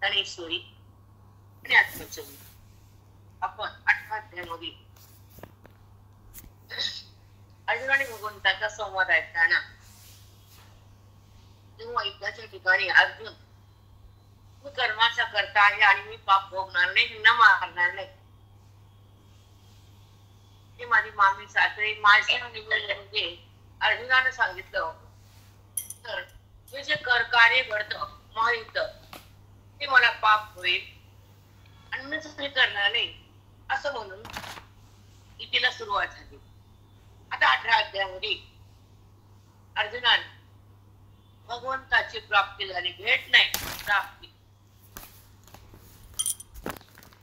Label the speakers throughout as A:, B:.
A: गणेश्वरी आणि आत्मचरी. आपण 8व्या अध्यायामध्ये अर्जुन आणि भगवंताचा संवाद ऐकताना तेव्हा युद्धाच्या ठिकाणी अर्जुन, मी कर्माचा करता आहे आणि मी पाप भोगणार नाही, न मारणार नाही. हे माझी मामी सासरे माझ्या म्हणजे अर्जुनानं सांगितलं. तर हे जे कार्य घडतं महायुद्ध ते मला पाप होईल आणि मी हे करणार नाही असं म्हणून गीतेला सुरुवात झाली. आता 18 अध्यायामध्ये अर्जुनाने भगवंताची प्राप्ती झाली, भेट नाही प्राप्ती.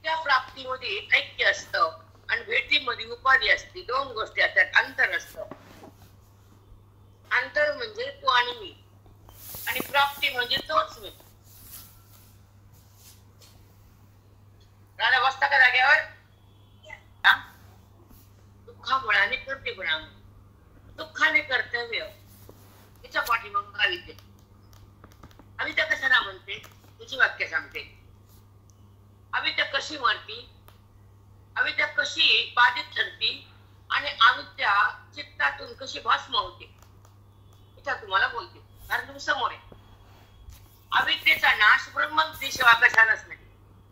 A: त्या प्राप्तीमध्ये ऐक्य असतं आणि भेटीमध्ये उपाधी असते. दोन गोष्टी असतात. अंतर असतं. अंतर म्हणजे तू आणि मी, आणि प्राप्ती म्हणजे तोच मी. राधा बसता का जागेवर? दुःखामुळे आणि कर्तव्यामुळे. दुःखाने कर्तव्य याच्या पाठीमागे अविद्या. अविद्या कशाला म्हणते तुझी वाक्य सांगते. अविद्या कशी मरती, अविद्या कशी बाधित ठरती आणि अविद्या चित्तातून कशी भस्म होते इथं तुम्हाला बोलते. कारण तुम्ही समोर आहे. अविद्येचा नाश ब्रह्मविद्येशिवाय कशालाच नाही,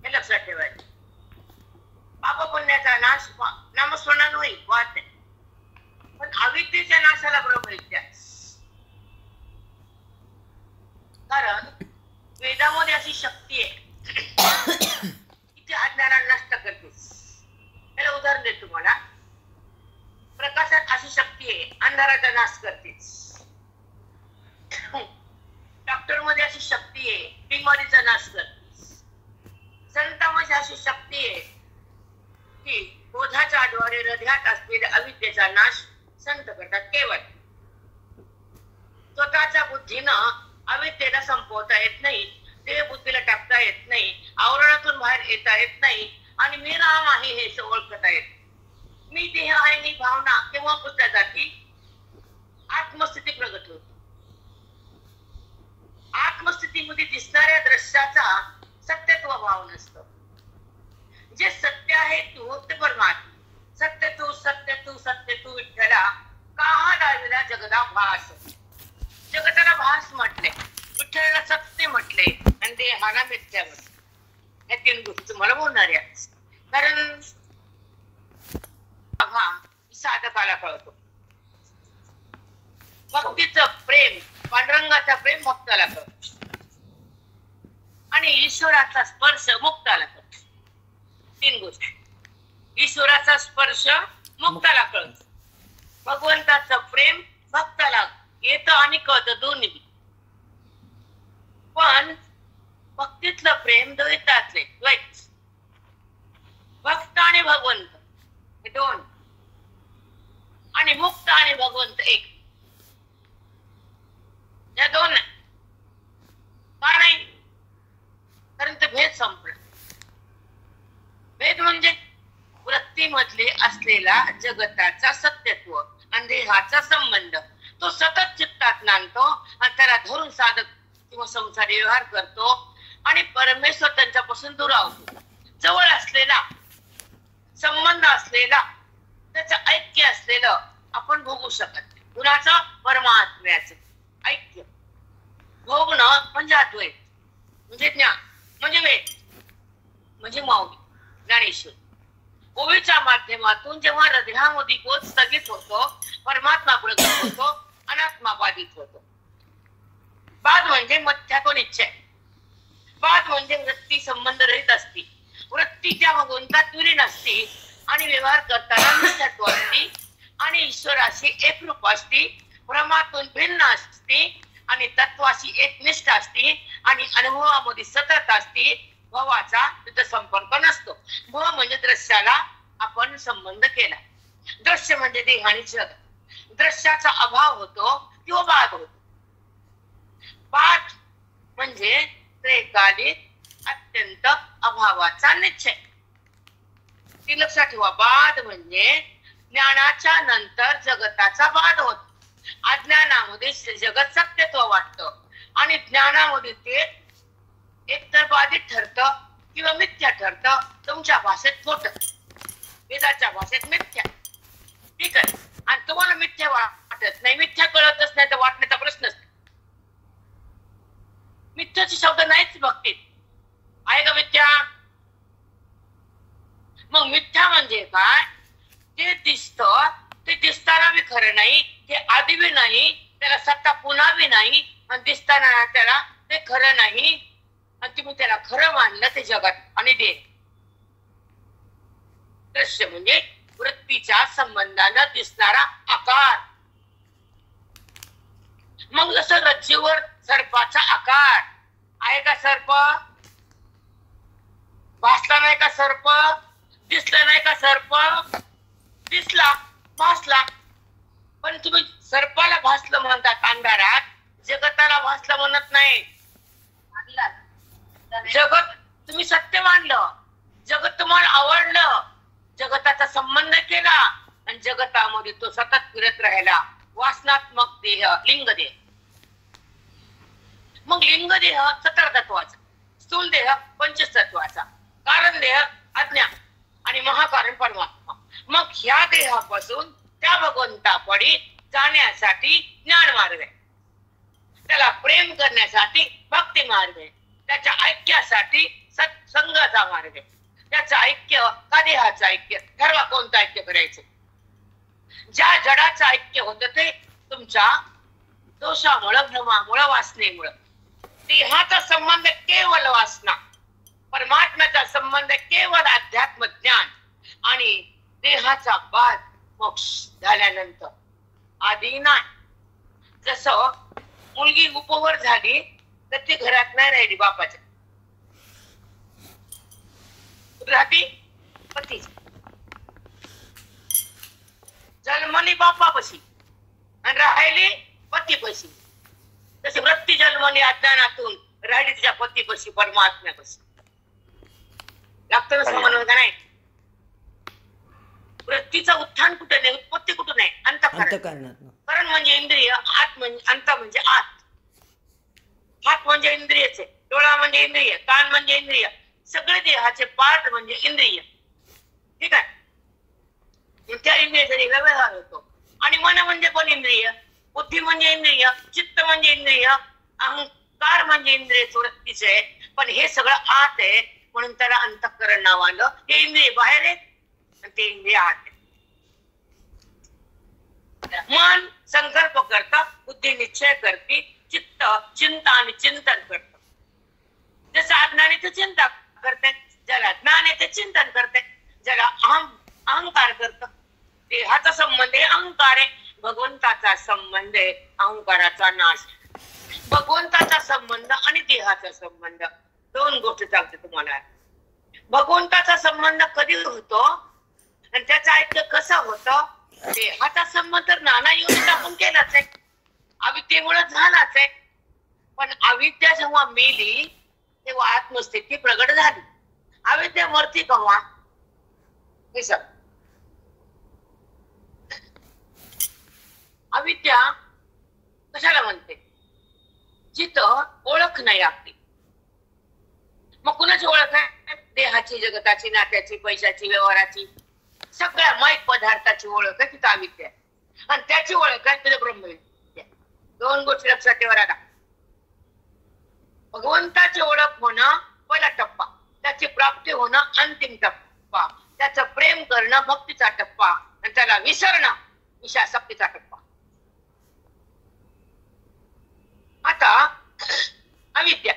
A: हे लक्षात ठेवायचं. पाप पुण्याचा नाश नामस्मरणाने होईल, वाद नाही. पण अविद्येच्या नाशाला ब्रह्मविद्या. कारण वेदामध्ये अशी शक्ती आहे की ती अज्ञानाला नष्ट करतेस. याला उदाहरण देतो तुम्हाला. प्रकाशात अशी शक्ती आहे अंधाराचा नाश करतेस. डॉक्टर मध्ये अशी शक्ती आहे बिमारीचा नाश करतेस. संतांमध्ये अशी शक्ती आहे की बोधाच्या द्वारे हृदयात असलेल्या अविद्येचा नाश संत करतात. केवळ स्वतःच्या बुद्धीनं अविद्येला संपवता येत नाही, देह बुद्धीला टाकता येत नाही, आवरणातून बाहेर येता येत नाही, आणि मी राम आहे हे ओळखता येत. मी देह आहे ही भावना केव्हा पुढच्या जाती आत्मस्थिती प्रगट होती. आत्मस्थितीमध्ये दिसणाऱ्या दृश्याचा सत्यत्व भाव नसतं. जे सत्य आहे तू ते परमात्मा. सत्य तू सत्य तू सत्य तू विठ्ठला काहा दाविला जगदा भास. जगताला भास म्हटले, विठ्ठलाला सत्य म्हटले आणि देहाला मिथ्या म्हटले. या 3 गोष्टी तुम्हाला बोलणार आहे. कारण साधकाला कळतो. भक्तीचं प्रेम, पांडुरंगाचा प्रेम भक्ताला कळतो आणि ईश्वराचा स्पर्श मुक्ताला कळतो. 3 गोष्टी. ईश्वराचा स्पर्श मुक्ताला कळतो, भगवंताचं प्रेम भक्ताला येतं आणि कळतं, दोन्ही. पण भक्तीतलं प्रेम द्वैतातले द्वैत. भक्त आणि भगवंत हे 2 आणि मुक्त आणि भगवंत 1. या 2 नाही. का नाही? कारण ते भेद संपला. भेद म्हणजे वृत्तीमधले असलेला जगताचा सत्यत्व आणि देहाचा संबंध तो सतत चित्तात नांदतो आणि त्याला धरून साधक किंवा संसारी व्यवहार करतो आणि परमेश्वर त्यांच्यापासून दुरावतो. जवळ असलेला संबंध असलेला त्याचं ऐक्य असलेलं आपण भोगू शकत नाही. कुणाचं? परमात्म्याचं ऐक्य. भोगणं म्हणजे अद्वैत, म्हणजे ज्ञान, म्हणजे वेद, म्हणजे मौली ज्ञानेश्वर. ओवीच्या माध्यमातून जेव्हा हृदयामध्ये बोध स्थगित होतो, परमात्मा प्रगट होतो, अनात्मा बाधित होतो. बाद म्हणजे मध्यातून इच्छा. बाद म्हणजे वृत्ती संबंध रहित असती, वृत्तीच्या भगवंतात विलीन असती आणि व्यवहार करताना निष्ठत्व असती आणि ईश्वराशी एकरूप असती, भ्रमातून भिन्न असती आणि तत्वाशी एकनिष्ठ असती आणि अनुभवामध्ये सतत असती. भवाचा तिथं संपर्क नसतो. भव म्हणजे दृश्याला आपण संबंध केला. दृश्य म्हणजे देह आणि जग. दृश्याचा अभाव होतो किंवा बाद होतो. बाद म्हणजे त्रिकालिक अत्यंत अभावाचा निश्चय. ती लक्षात ठेवा. बाद म्हणजे ज्ञानाच्या नंतर जगताचा बाद होतो. अज्ञानामध्ये जगत सत्यत्व वाटतं आणि ज्ञानामध्ये ते एकतर बाधित बाधित ठरतं किंवा मिथ्या ठरतं. तुमच्या भाषेत खोट, वेदाच्या भाषेत मिथ्या. ठीक आहे. आणि तुम्हाला मिथ्या वाटत नाही, मिथ्या कळतच नाही तर वाटण्याचा प्रश्नच नाही. मिथ्याचे शब्द नाहीच भक्तीत. आहे का मिथ्या? मग मिथ्या म्हणजे काय? ते दिसतं, ते दिसताना बी खरं नाही, ते आधी बी नाही, त्याला सत्ता पुन्हा बी नाही, आणि दिसताना त्याला ते खरं नाही, आणि तुम्ही त्याला खरं मानलं ते जगात आणि दे. दृश्य म्हणजे वृत्तीच्या संबंधानं दिसणारा आकार. मग जसं रज्जूवर सर्पाचा आकार आहे का? सर्प भासला नाही का? सर्प दिसला नाही का? सर्प दिसला, भासला. पण तुम्ही सर्पाला भासलं म्हणतात अंधारात, जगताला भासलं म्हणत नाही. जगत तुम्ही सत्य मानलं, जगत तुम्हाला आवडलं, जगताचा संबंध केला आणि जगतामध्ये तो सतत फिरत राहिला. वासनात्मक देह, लिंग देह. मग लिंग देह सतर तत्वाचा, स्थूल देह पंचतत्वाचा, कारण देह अज्ञा आणि महाकारण परमात्मा. मग ह्या देहापासून त्या भगवंतापडी जाण्यासाठी ज्ञान मार्ग आहे, त्याला प्रेम करण्यासाठी भक्ती मार्ग आहे, त्याच्या ऐक्यासाठी सत्संगाचा मार्ग आहे. त्याचं ऐक्य का देहाचं ऐक्य? ठरवा कोणतं ऐक्य करायचं. ज्या जडाचं ऐक्य होतं ते तुमच्या दोषामुळं, भ्रमामुळं, वासनेमुळं. देहाचा संबंध केवळ वासना, परमात्म्याचा संबंध केवळ अध्यात्म ज्ञान, आणि देहाचा बाद मोक्ष झाल्यानंतर आधी नाही. जसं मुलगी उपवर झाली तर ती घरात नाही राहिली बापाच्या, राहती पती. जन्मली बापापाशी आणि राहिली पतीपाशी. तशी वृत्ती जन्मली अज्ञानातून, राहिली तिच्या पतीपाशी, परमात्म्यापाशी. लागतं ना समन्वय का नाही? वृत्तीचं उत्थान कुठे नाही, उत्पत्ती कुठे नाही, अंतःकरणात. कारण म्हणजे इंद्रिय, आत म्हणजे अंत म्हणजे आत. हात म्हणजे इंद्रियच आहे, डोळा म्हणजे इंद्रिय, कान म्हणजे इंद्रिय, सगळे देहाचे पार्ट म्हणजे इंद्रिय. ठीक आहे. त्या इंद्रियाचा व्यवहार होतो. आणि मन म्हणजे पण इंद्रिय, बुद्धी म्हणजे इंद्रिय, चित्त म्हणजे इंद्रिय, अहंकार म्हणजे इंद्रिय वृत्तीचे आहे. पण हे सगळं आत आहे, म्हणून त्याला अंतःकरण नाव आलं. हे इंद्रिय बाहेर आहे आणि ते इंद्रिय आत आहे. मन संकल्प करतं, बुद्धी निश्चय करते, चित्त चिंता आणि चिंतन करत. जसं अज्ञानीचं चिंता करते, ज्याला ज्ञान आहे ते चिंतन करते, ज्याला अहंकार करत. देहाचा संबंध आहे, अहंकार आहे. भगवंताचा संबंध आहे, अहंकाराचा नाश. भगवंताचा संबंध आणि देहाचा संबंध दोन गोष्टी सांगते तुम्हाला. भगवंताचा संबंध कधी होतो आणि त्याचा ऐक्य कसं होतं? देहाचा संबंध तर नाना योजना आपण केलाच आहे, अविद्येमुळे झालाच आहे. पण अविद्या जेव्हा मेली तेव्हा आत्मस्थिती प्रगट झाली. अविद्या मरती केव्हा? हे सग अविद्या कशाला म्हणते? जिथं ओळख नाही आपली. मग कुणाची ओळख आहे? देहाची, जगताची, नात्याची, पैशाची, व्यवहाराची, सगळ्या माईक पदार्थाची ओळख आहे, तिथं अविद्या आहे. आणि त्याची ओळख आहे तुझं ब्रह्मविद्या. दोन गोष्टी लक्षात ठेवा राहा. भगवंताची ओळख होणं पहिला टप्पा, त्याची प्राप्ती होणं अंतिम टप्पा, त्याचं प्रेम करणं भक्तीचा टप्पा, आणि त्याला विसरणं विषयासक्तीचा टप्पा. आता अविद्या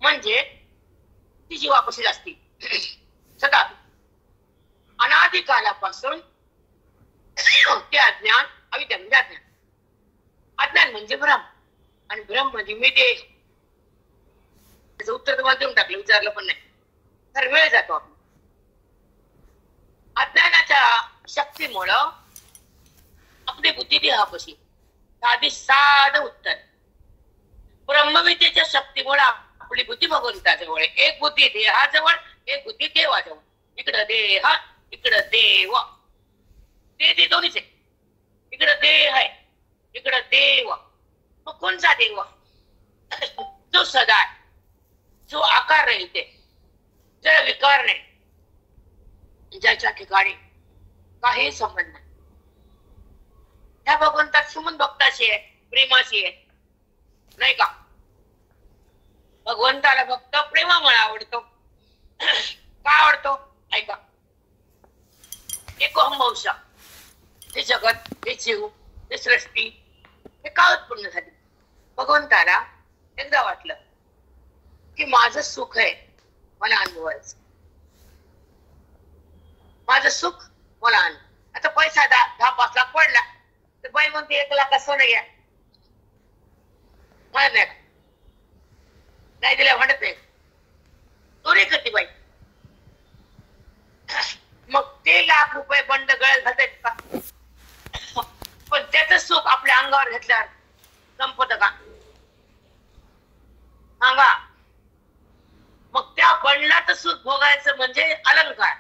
A: म्हणजे ती जीवापाशी असते सदा अनादी कालापासून. ते अज्ञान, अविद्या म्हणजे अज्ञान. अज्ञान म्हणजे भ्रम, आणि भ्रम म्हणजे मी देह. त्याचं उत्तर तुम्हाला देऊन टाकलं, विचारलं पण नाही, तर वेळ जातो आपण. अज्ञानाच्या शक्तीमुळं आपली बुद्धी देहापाशी. आधी साधं उत्तर. ब्रह्मविद्येच्या शक्तीमुळे आपली बुद्धी भगवंताजवळ आहे. एक बुद्धी देहाजवळ, एक बुद्धी देवाजवळ. इकडं देह, इकडं देव. ते दोन्हीच आहे. इकडं देह आहे, इकडं देव. मग कोणचा देव? जो सदा आहे, जो आकार नाही, ते जरा विकार नाही, ज्याच्या ठिकाणी काही संबंध नाही. त्या भगवंतात संबंध भक्ताशी आहे, प्रेमाशी आहे, नाही का? भगवंताला भक्त प्रेमामुळे आवडतो. का आवडतो? ऐका. एकोहम वंश, हे जगत, हे जीव, हे सृष्टी, हे का उत्पन्न झाली? भगवंताला एकदा वाटलं की माझं सुख आहे, मला अनुभवायचं. माझं सुख मला अनुभव. आता पैसा 10-5 लाख पडला तर बाई म्हणते 1 लाख सोनं घ्या, म्हणत नाही दिल्या, म्हणत नाही, चोरी करते बाई. मग ते ₹1,00,000 बंड गळ्यात घालतायत का? पण त्याच सुख आपल्या अंगावर घेतल्यावर संपत का? सांगा. मग त्या बंडलाचं सुख भोगायचं म्हणजे अलंकार,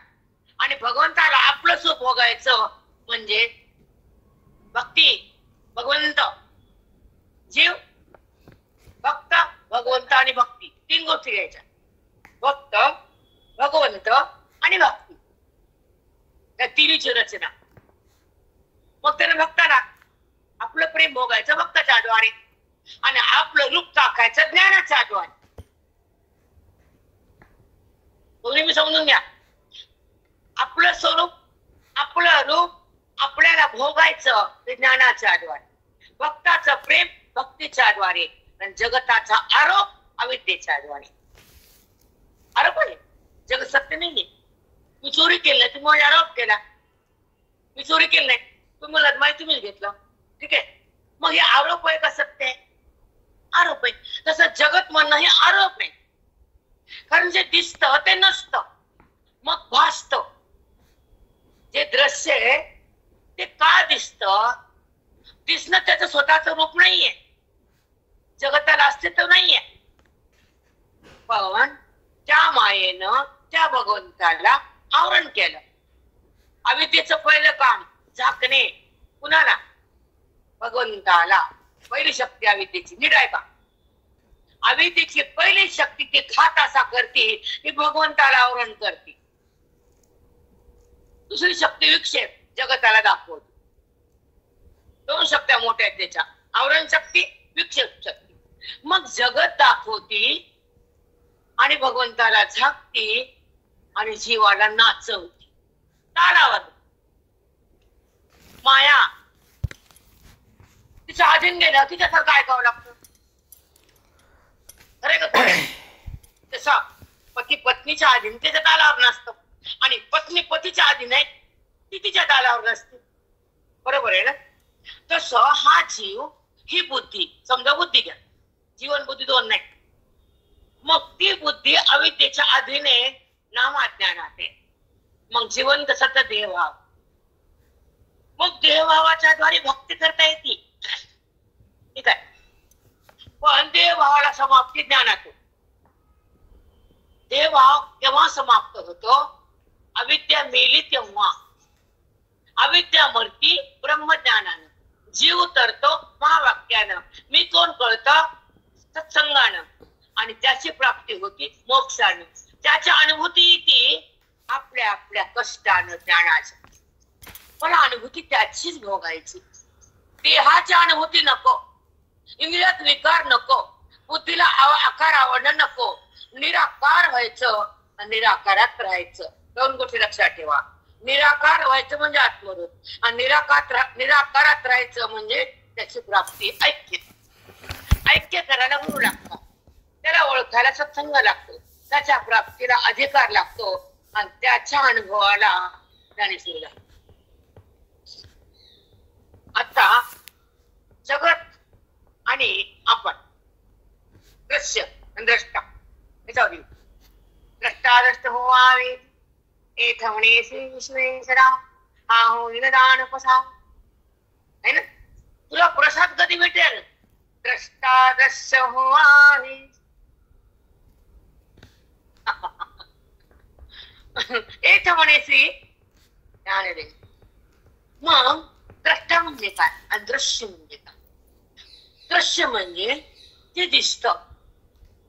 A: आणि भगवंताला आपलं सुख भोगायचं म्हणजे भक्ती. भगवंत, जीव, भक्त, भगवंत आणि भक्ती, 3 गोष्टी घ्यायच्या. भक्त, भगवंत आणि भक्ती, या तिन्हीची रचना. मग त्याने भक्ताला आपलं प्रेम भोगायचं भक्ताच्या द्वारे, आणि आपलं रूप टाकायचं ज्ञानाच्या द्वारे. दोन्ही मी समजून घ्या. आपलं स्वरूप, आपलं रूप आपल्याला भोगायचं ते ज्ञानाच्या द्वारे, भक्ताचं प्रेम भक्तीच्या द्वारे, आणि जगताचा आरोप अविद्येच्या द्वारे. आरोप आहे, जगत सत्य नाहीये. मी चोरी केली नाही, तुम्ही आरोप केला. मी चोरी केली नाही, तुम्हाला माहिती तुम्हीच घेतलं, ठीक आहे. मग हे आरोप आहे का सत्य आहे? आरोप आहे. तसं जगत म्हणणं हे आरोप आहे, कारण जे दिसतं ते नसतं, मग भासतं. जे दृश्य आहे ते का दिसतं? दिसणं त्याचं स्वतःच रूप नाहीये, जगताला अस्तित्व नाहीये. पण त्या मायेनं त्या भगवंताला आवरण केलं. अविद्येचं पहिलं काम झाकणे. कुणाला? भगवंताला. पहिली शक्ती अविद्येची. नीट आहे का? अविद्येची पहिली शक्ती ती खात असा करते की भगवंताला आवरण करते. दुसरी शक्ती विक्षेप, जगताला दाखवते. 2 शक्त्या मोठ्या आहेत त्याच्या, आवरण शक्ती, विक्षेप शक्ती. मग जगत दाखवती आणि भगवंताला झाकती आणि जीवाला नाचवती. तालावर माया तिच्या अधीन गेलं, तिच्यासारखं ऐकावं लागतं. खरे का? तसा पती पत्नीच्या अधीन त्याच्या तालावर नसतं, आणि पत्नी पतीच्या अधीन आहे ती तिच्या तालावर नसते. बरोबर आहे ना? तसं हा जीव, ही बुद्धी, समजा बुद्धी घ्या, जीवन बुद्धी 2 नाही. मग ती बुद्धी अविद्येच्या अधीन आहे, नामाज्ञानात आहे. मग जिवंत सत देहभाव. मग देहभावाच्या द्वारे भक्ती करता येते, ठीक आहे. पण देहभावाला समाप्ती ज्ञानात. देहभाव केव्हा समाप्त होतो? अविद्या मेली तेव्हा. अविद्या मरती ब्रह्मज्ञानानं. जीव तरतो महावाक्यानं. मी कोण कळतं? सत्संगानं. आणि त्याची प्राप्ती होती मोक्षानं. त्याच्या अनुभूती येते आपल्या आपल्या कष्टानं, ज्ञानाच्या. मला अनुभूती त्याचीच भोगायची. देहाच्या अनुभूती नको, इंद्रियात विकार नको, बुद्धीला आकार आवडणं नको. निराकार व्हायचं आणि निराकारात राहायचं. 2 गोष्टी लक्षात ठेवा. निराकार व्हायचं म्हणजे आत्मरूप, आणि निराकारात राहायचं म्हणजे त्याची प्राप्ती. ऐक्य करायला गुरु लागतात, त्याला ओळखायला सत्संग लागतो, त्याच्या प्राप्तीला अधिकार लागतो, आणि त्याच्या अनुभवाला ज्ञानेश्वरी लागतो. आता जगत आणि आपण, दृश्य आणि द्रष्टा, याच्यावर येऊ. द्रष्टा द्रष्ट होवावे एथ म्हणे श्री विश्वेश्वरा आहो निदान पसा. है ना? तुला प्रसाद कधी भेटेल? द्रष्टा दृश्य होवावे. एथ म्हणे श्री ज्ञानदेव. मग द्रष्टा म्हणजे काय आणि दृश्य म्हणजे काय? दृश्य म्हणजे ते दिसतं,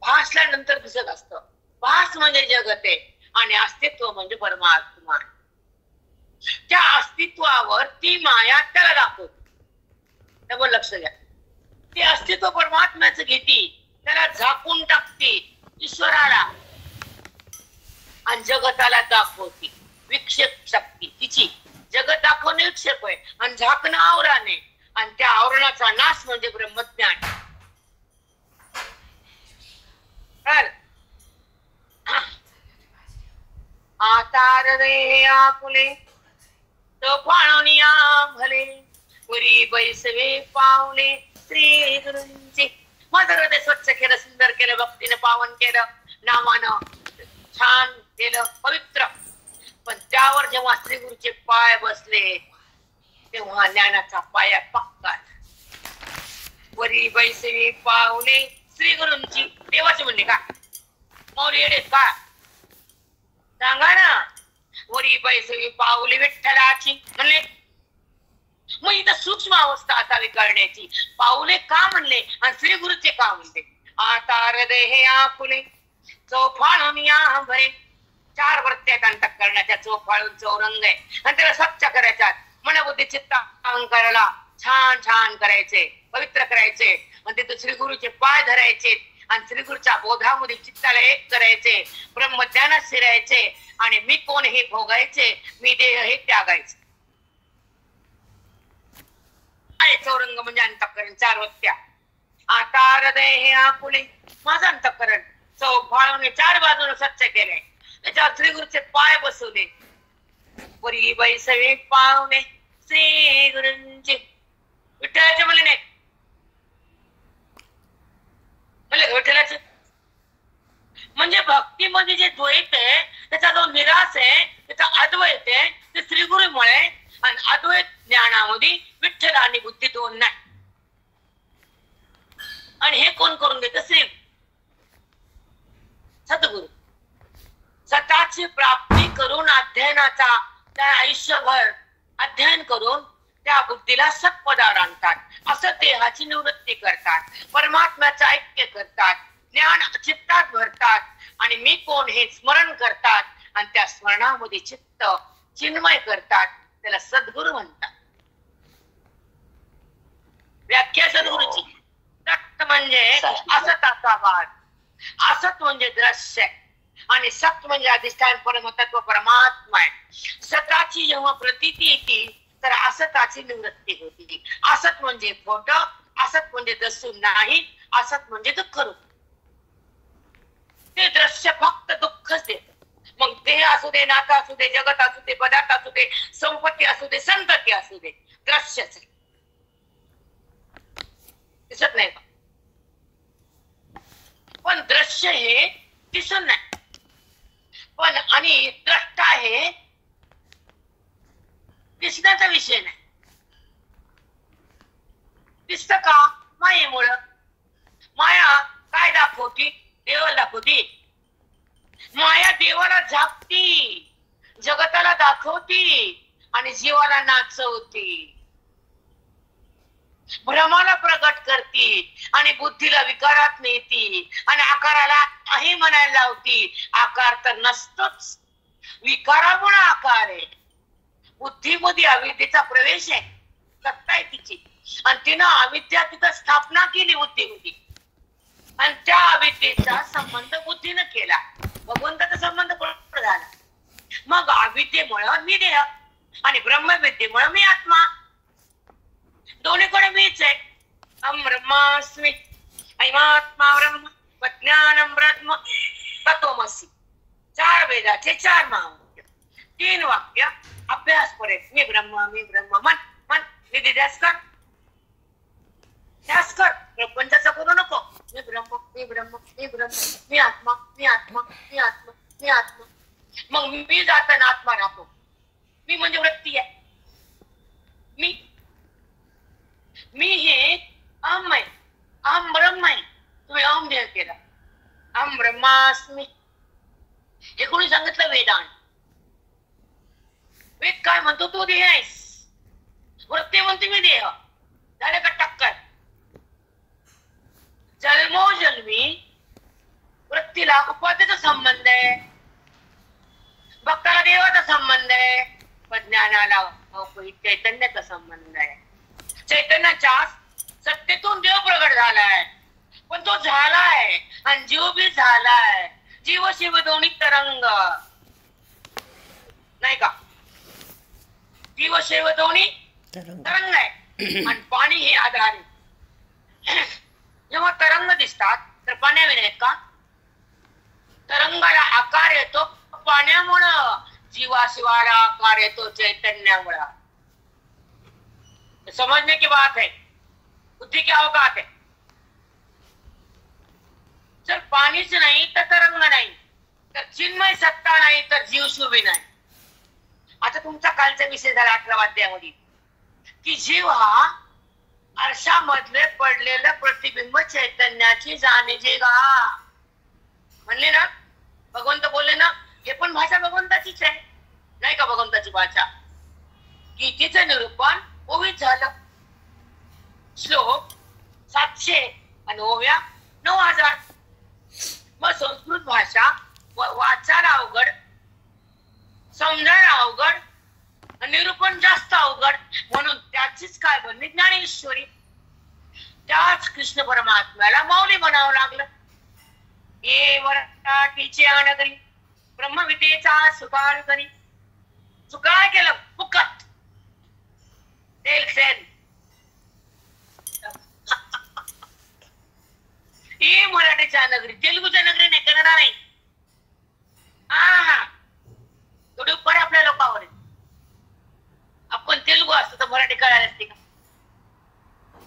A: भासल्यानंतर दिसत असतं. भास म्हणजे जगत आहे आणि अस्तित्व म्हणजे परमात्मा. त्या अस्तित्वावर ती माया त्याला दाखवते. त्यावर लक्ष द्या. ते अस्तित्व परमात्म्याचं घेती, त्याला झाकून टाकते ईश्वराला आणि जगताला दाखवते. विक्षेप शक्ती तिची. जगत दाखवणे विक्षेप आहे आणि झाकणं आवराने, आणि त्या आवरणाचा नाश म्हणजे ब्रह्मज्ञान. आतार रे आपुले तो पाणोनिया भले पुरी बैसवे पावले श्री गुरूंचे. माझं हृदय स्वच्छ केलं, सुंदर केलं, भक्तीने पावन केलं, नामानं छान केलं, पवित्र. पण त्यावर जेव्हा श्री गुरुचे पाय बसले तेव्हा ज्ञानाचा पाया पक्का. वरी बैसवी पावले श्री गुरूंची. देवाचे म्हणले का मौली येडे का सांगा ना. वरी बैसवी पावले विठ्ठलाची म्हणले. मग इथं सूक्ष्म अवस्था असावी करण्याची. पाऊले का म्हणले आणि श्री गुरुचे का म्हणले. आता हृदय हे आपुले चौफाळून या भरे. 4 वृत्त्यात अंतःकरणाच्या चौफाळून चौरंग आहे आणि त्याला स्वच्छ करायच्यात. मनबुद्धी चित्त अहंकाराला छान छान करायचे, पवित्र करायचे आणि तिथे श्री गुरुचे पाय धरायचे आणि श्री गुरुच्या बोधामध्ये चित्ताला एक करायचे, ब्रह्मज्ञानात शिरायचे आणि मी कोण हे भोगायचे, मी देह हे त्यागायचे. चौरंग म्हणजे अंतःकरण, 4 वृत्त्या. आता हृदय हे आपुले माझं अंतःकरण चौफाळून 4 बाजूने स्वच्छ केले. त्याच्यावर श्री गुरुचे पाय बसवले. वरी बैसवे पावले श्री गुरूंचे. विठ्ठलाचे म्हणले नाही, म्हणले विठ्ठलाचे. म्हणजे भक्तीमध्ये जे द्वैत आहे त्याचा जो निराश आहे त्याचा अद्वैत आहे ते श्री गुरुमुळे. आणि अद्वैत ज्ञानामध्ये विठ्ठल आणि बुद्धी 2 नाही. आणि हे कोण करून देत? श्री सद्गुरु. स्वतःची प्राप्ती करून अध्ययनाचा त्या आयुष्यभर अध्ययन करून त्या बुद्धीला सत्पदावर आणतात. असं देहाची निवृत्ती करतात, परमात्म्याचं ऐक्य करतात, ज्ञान चित्तात भरतात आणि मी कोण हे स्मरण करतात आणि त्या स्मरणामध्ये चित्त चिन्मय करतात. त्याला सद्गुरु म्हणतात. व्याख्या सद्गुरूची. सत म्हणजे असताचा वाद, असत म्हणजे दृश्य आणि सत म्हणजे अधिष्ठान परमतत्व परमात्मा आहे. सताची जेव्हा प्रतीती येते तर असताची निवृत्ती होती. असत म्हणजे खोट, असत म्हणजे दसून नाही, असत म्हणजे दुःख रूप. ते दृश्य फक्त दुःखच देत. मग देह असू दे, नाता असू दे, जगत असू दे, पदार्थ असू दे, संपत्ती असू दे, संतती असू दे, दृश्यच दिसत नाही का? पण दृश्य हे दिसत नाही. पण आणि द्रष्टा हे दिसण्याचा विषय नाही. दिसत का? मायेमुळं. माया काय दाखवती? देवाला दाखवती. माया देवाला झाकती, जगताला दाखवती आणि जीवाला नाचवती. भ्रमाला प्रगट करती आणि बुद्धीला विकारात नेती आणि आकाराला आहे म्हणायला लावती. आकार तर नसतोच, विकारामुळे आकार आहे. बुद्धीमध्ये अविद्येचा प्रवेश आहे, सत्ता आहे तिची आणि तिनं अविद्या तिथं स्थापना केली बुद्धीमध्ये आणि त्या अविद्येचा संबंध बुद्धीनं केला. भगवंताचा संबंध पूर्ण झाला. मग अविद्येमुळे मी देह आणि ब्रह्मविद्येमुळे मी आत्मा. दोन्हीकडे मीच आहे. अहं ब्रह्मास्मि अयमात्मा ब्रह्म ज्ञानं ब्रह्म तत्त्वमसि. 4 वेदाचे 4 महावाक्य, 3 वाक्य अभ्यास पर्यंत. मी ब्रह्म, मी ब्रह्म. मन मन निधी ध्यास कर, ध्यास कर. प्रपंचाचा करू नको. मी ब्रह्म, मी ब्रह्म, मी ब्रह्म, मी आत्मा, मी आत्मा, मी आत्मा, मी आत्मा. मग मी जाताना आत्मा राहतो. मी म्हणजे वृत्ती आहे. मी हे अहम आहे, अहम ब्रह्म आहे. तुम्ही अहम ध्येय केला. अहम ब्रह्मास्मि हे कोणी सांगितलं? वेदांत. वेद काय म्हणतो? तू देह आहेस. वृत्ती म्हणते मी देह. झाले का टक्कर? जन्मोजन्मी वृत्तीला उपाधीच संबंध आहे, भक्ताला देवाचा संबंध आहे, पण ज्ञानाला चैतन्याचा संबंध आहे. चैतन्याच्या सत्तेतून देव प्रगट झालाय, पण तो झालाय आणि जीव बी झालाय. जीव शिव दोन्ही तरंग नाही का? जीव शिव दोन्ही तरंग आहे आणि पाणी हे आधार आहे. जेव्हा तरंग दिसतात तर पाण्याविना आहेत का? तरंगाला आकार येतो पाण्यामुळं, जीवाशिवाला आकार येतो चैतन्यामुळं. समझने की बात है, बुद्धि की औकात है. जर पाणीच नाही तर तरंग नाही, तर चिन्मय सत्ता नाही तर जीवशिव बी नाही. आता तुमचा कालचा विषय झाला 18व्या अध्यायामध्ये की जीव हा आरशामधले पडलेलं प्रतिबिंब चैतन्याची जाणीजेगा म्हणले ना. भगवंत बोलले ना, हे पण भाषा भगवंताचीच आहे नाही का? भगवंताची भाषा. गीतेचं निरूपण ओवीत झालं. श्लोक 700 आणि ओव्या 9000. मग संस्कृत भाषा वाचायला अवघड, समजायला अवघड, निरूपण जास्त अवघड, म्हणून त्याचीच काय बनली ज्ञानेश्वरी. त्याच कृष्ण परमात्म्याला माऊली बनावं लागलं. ये वराटीचे आनगरी ब्रह्मविद्येचा सुकाळ करी. सुकाळ केलं फुकट तेल सेल. ये मराठीच्या नगरी, तेलुगूच्या नगरी नाही, कन्नडा नाही. हा थोडी उपर आपल्या लोकांवर. आपण तेलुगू असतो तर मराठी कळायला असते का?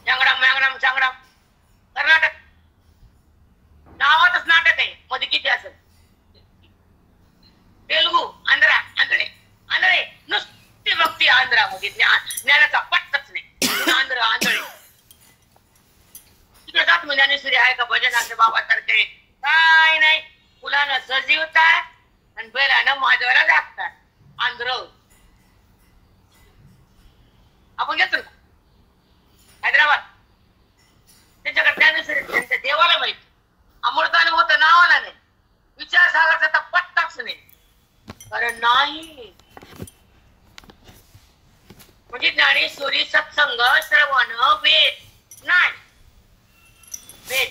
A: चांगडाम मँगडाम चांगडाम. कर्नाटक नावातच नाटक आहे, मध्ये किती असेल. तेलुगू आंध्रा आंध्रे आंध्रे नुसती भक्ती आंध्रामध्ये, ज्ञानाचा पट्टच नाही. आंध्र आंधळे तिकडे जात ज्ञानेश्वरी आहे का? भजनाचे बाबा सारखे काय नाही. फुलानं सजीवतात आणि बैलानं माझ्यावर लागतात. आंध्र आपण घेतो ना हैदराबाद, त्यांच्याकडे ज्ञानेश्वरी त्यांच्या देवाला माहिती. अमृताने होतं नावाला नाही, विचारसागरचा तर पत्ताच नाही. कारण नाही म्हणजे ज्ञानेश्वरी सत्संग श्रवण वेद नाही. वेद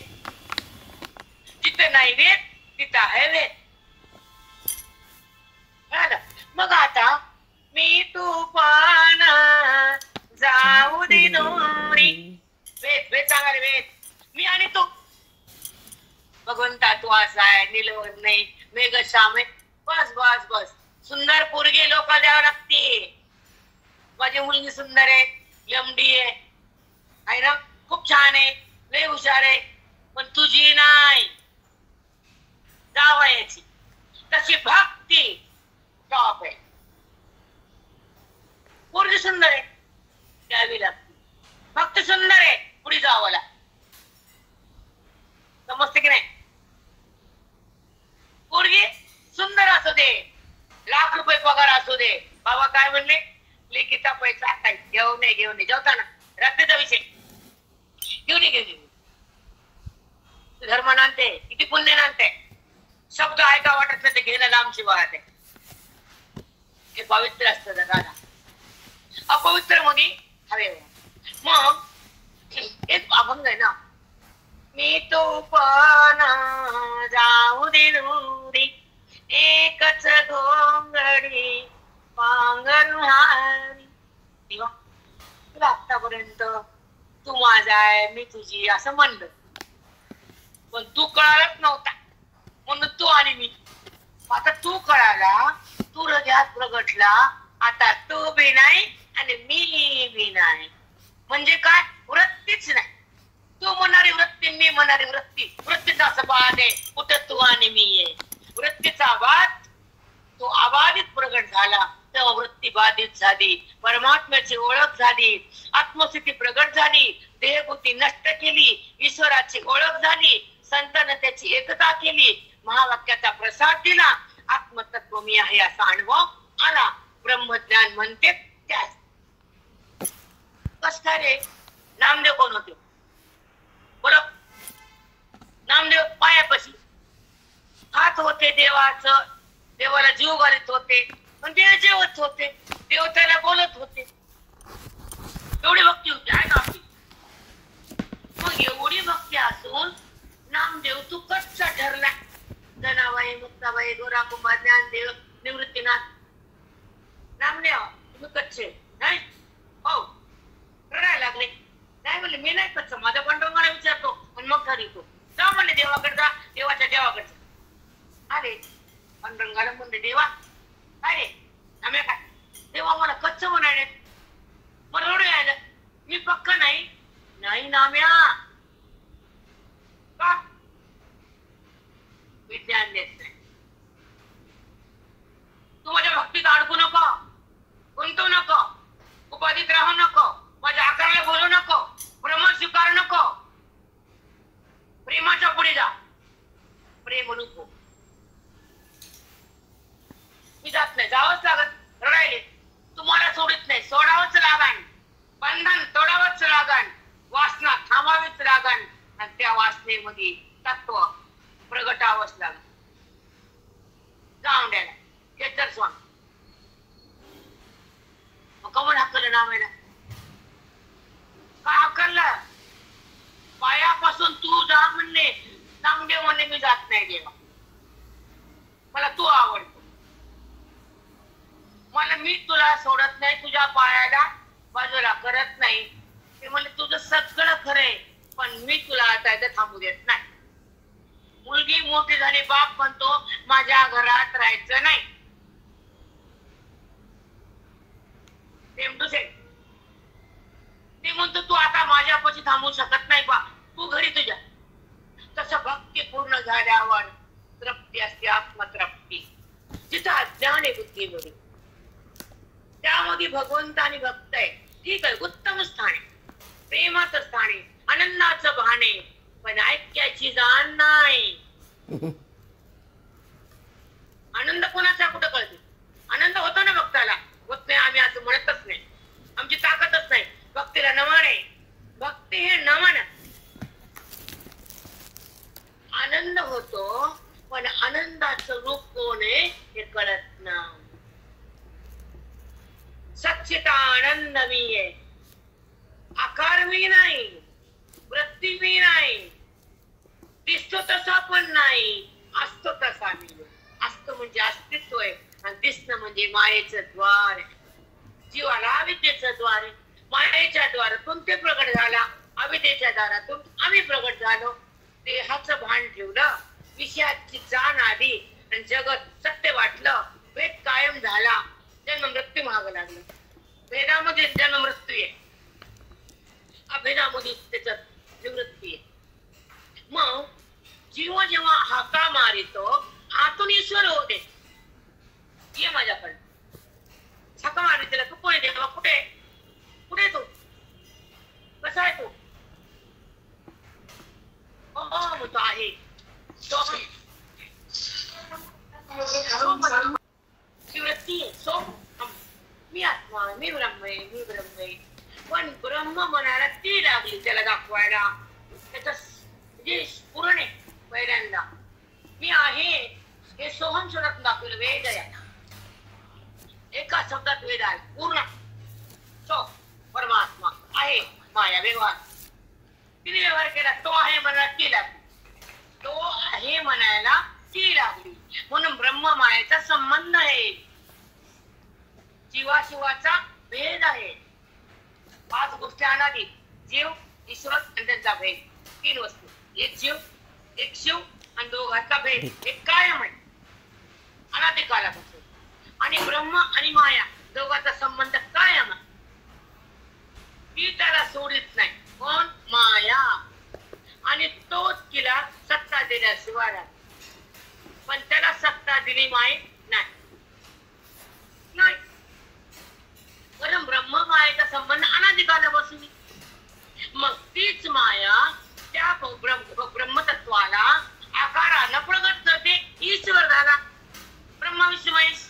A: जिथे नाही वेद तिथं आहे वेद. मग आता मी तूफान जाऊ दे दोरी. वेद वेद सांगा रे वेद. मी आणि तू भगवंता तू असा आहे, निलवत नाही, मेघ श्याम आहे. बस बस बस. सुंदर पोरगी लोक द्यावं लागते. माझी मुलगी सुंदर आहे, एमडी आहे ना, खूप छान आहे, लय हुशार आहे, पण तुझी नाही जावयाची. तशी भक्ती टॉप आहे. पोरगी सुंदर आहे द्यावी लागते, भक्ती सुंदर आहे पुढे जावं लागतं. समजते की नाही? पोरगी सुंदर असू दे, लाख रुपये पगार असू दे, बाबा काय म्हणले, लेकीचा पैसा काय घेऊन ये जेवताना रात्रीचा विषय घेऊन ये. धर्म नांदते, किती पुण्य नांदते. शब्द ऐका वाटत नाही ते घेणं लांबची बात आहे. हे पवित्र असतं दादा, अपवित्र मध्ये हवे. मग एक अभंग आहे ना, मी तो पण जाऊ दे दूरी, एकच घोंगडी पांघरुहारी. तुला आतापर्यंत तू माझा आहे मी तुझी असं म्हणलं, पण तू कळालाच नव्हता म्हणून तू आणि मी. आता तू कळाला, तू हृदयात प्रगटला. आता तू बी नाही आणि मी बी नाही. म्हणजे काय? वृत्तीच नाही. तू म्हणणारी वृत्ती, मी म्हणणारी वृत्ती. वृत्तीचा संवाद आहे, कुठं तू आणि मी आहे. वृत्तीचा वाद तो अबाधित प्रगट झाला तेव्हा वृत्ती बाधित झाली. परमात्म्याची ओळख झाली, आत्मस्थिती प्रगट झाली, देहबुद्धी नष्ट केली, ईश्वराची ओळख झाली, संतांना त्याची एकता केली, महावाक्याचा प्रसाद दिला, आत्मतत्व मी आहे असा अनुभव आला. ब्रह्मज्ञान म्हणते त्याच. कस काय रे? नामदेव कोण होते? बोला. नामदेव पायापाशी खात होते देवाचं, देवाला जीव घालत होते, पण देव जेवत होते, देव त्याला बोलत होते. एवढी भक्ती होती आहे का आपली? मग एवढी भक्ती असून नामदेव तू कच्चा ठरला. जनाबाई, मुक्ताबाई, गोराकुंबा, ज्ञानदेव, निवृत्तीनाथ, नामदेव तुम्ही कच्चे नाही हो. रडायला लागले. नाही म्हणले मी नाही कच्चा, माझ्या पांडुरंगाला विचारतो आणि मग ठरवतो. जा म्हणले देवाकडे, जा देवाच्या देवाकडे. आले पांडुरंगाला म्हणले देवा काय रे आम्ही काय? देवा मला कच्च म्हणाले, मला रडू यायला. मी पक्का नाही. नाही नाम्या का? मी ज्ञान देत नाही. तू माझ्या भक्तीत अडकू नको, गुंतू नको, उपाधीत राहू नको, माझ्या आकाराला बोलू नको, ब्रह्म स्वीकार नको. प्रेमाच्या पुढे जा. प्रेम नको. मी जात नाही. जावंच लागत. रडायले. तुम्हाला सोडित नाही. सोडावंच लागण. बंधन तोडावंच लागण. वासना थांबावीच लागण. आणि त्या वासनेमध्ये तत्व प्रगटावंच लागण. जाऊन द्यायला केतर स्वामी मग कमून हक्कलं नावायला का हक्कलं? पायापासून तू जा म्हणले. नामदेव म्हणले मी जात नाही देवा, मला तू आवडतो. मला मी तुला सोडत नाही, तुझ्या पायाला बाजूला करत नाही. ते म्हणले तुझं सगळं खरंय, पण मी तुला आता इथे थांबू देत नाही. मुलगी मोठी झाली, बाप म्हणतो माझ्या घरात राहायचं नाही. ते म्हणतो तू आता माझ्यापाशी थांबू शकत नाही बा, तू घरी तुझ्या. तसं भक्ती पूर्ण झाल्यावर तृप्ती असते, आत्मतृप्ती. जिथं अज्ञान आहे बुद्धीमध्ये, त्यामध्ये भगवंत आणि भक्त आहे. ठीक आहे, उत्तम स्थान आहे, प्रेमाचं स्थान आहे, आनंदाचं भान आहे, पण ऐक्याची जाण नाही. आनंद कोणाचा कुठं कळते? आनंद होतो ना भक्ताला? होत नाही आम्ही असं म्हणतच नाही, आमची ताकदच नाही. भक्तीला नमन आहे. भक्ती हे नमन. आनंद होतो, पण आनंदाचं रूप कोण आहे हे कळत नाही. सच्चिता आनंद मी आहे, आकार मी नाही, वृत्ती मी नाही, दिसतो तसा पण नाही, असतो तसा मी. असतो म्हणजे अस्तित्व आहे, आणि दिसणं म्हणजे मायेचं द्वार आहे. जीवाला अविद्येचं द्वार आहे. मायेच्या द्वारातून ते प्रगट झाला, अविद्येच्या द्वारातून आम्ही प्रगट झालो. देहाचं भान ठेवलं, विषयाची जाण आली, आणि जगत सत्य वाटलं, भेद कायम झाला, जन्म मृत्यू मागं लागलं. भेदामध्ये जन्म मृत्यू आहे, अभेदामध्ये त्याच्यात निवृत्ती आहे. मग जीव जेव्हा हाका मारितो, आतून ईश्वर होते, ये माझ्याकडे हाका मारी त्याला. तू कोणी देवा? कुठे कुठे तू? कसा आहे तू? तो आहे वृत्ती आहे. सो मी आत्मा, मी ब्रह्म आहे, मी ब्रह्म आहे. पण ब्रह्म म्हणायला ती लागली त्याला दाखवायला. त्याचा जे पूर्ण आहे पहिल्यांदा मी आहे हे सोहम शब्दात दाखवलं. वेद आहे, एका शब्दात वेद आहे पूर्ण. सो परमात्मा आहे, माया व्यवहार. तिने व्यवहार केला, तो आहे म्हणायला ती लागली, तो आहे म्हणायला ती लागली. म्हणून ब्रह्म मायेचा संबंध आहे, जीवाशिवाचा भेद आहे. 5 गोष्टी अनादी, जीव, ईश्वर आणि त्यांचा भेद. 3 वस्तू, एक जीव, एक शिव आणि दोघांचा भेद. हे कायम आहे अनादी कालापासून. आणि ब्रह्म आणि माया दोघांचा संबंध कायम आहे, ती त्याला सोडित नाही. कोण? माया. आणि तोच तिला सत्ता दिल्याशिवाय राहत, पण त्याला सत्ता दिली माय नाही. कारण ब्रह्म मायेचा संबंध अनादिकालापासून. मग तीच माया त्या ब्रह्मतत्वाला आकारानं प्रगट करते. ईश्वर झाला ब्रह्मा विष्णू महेश.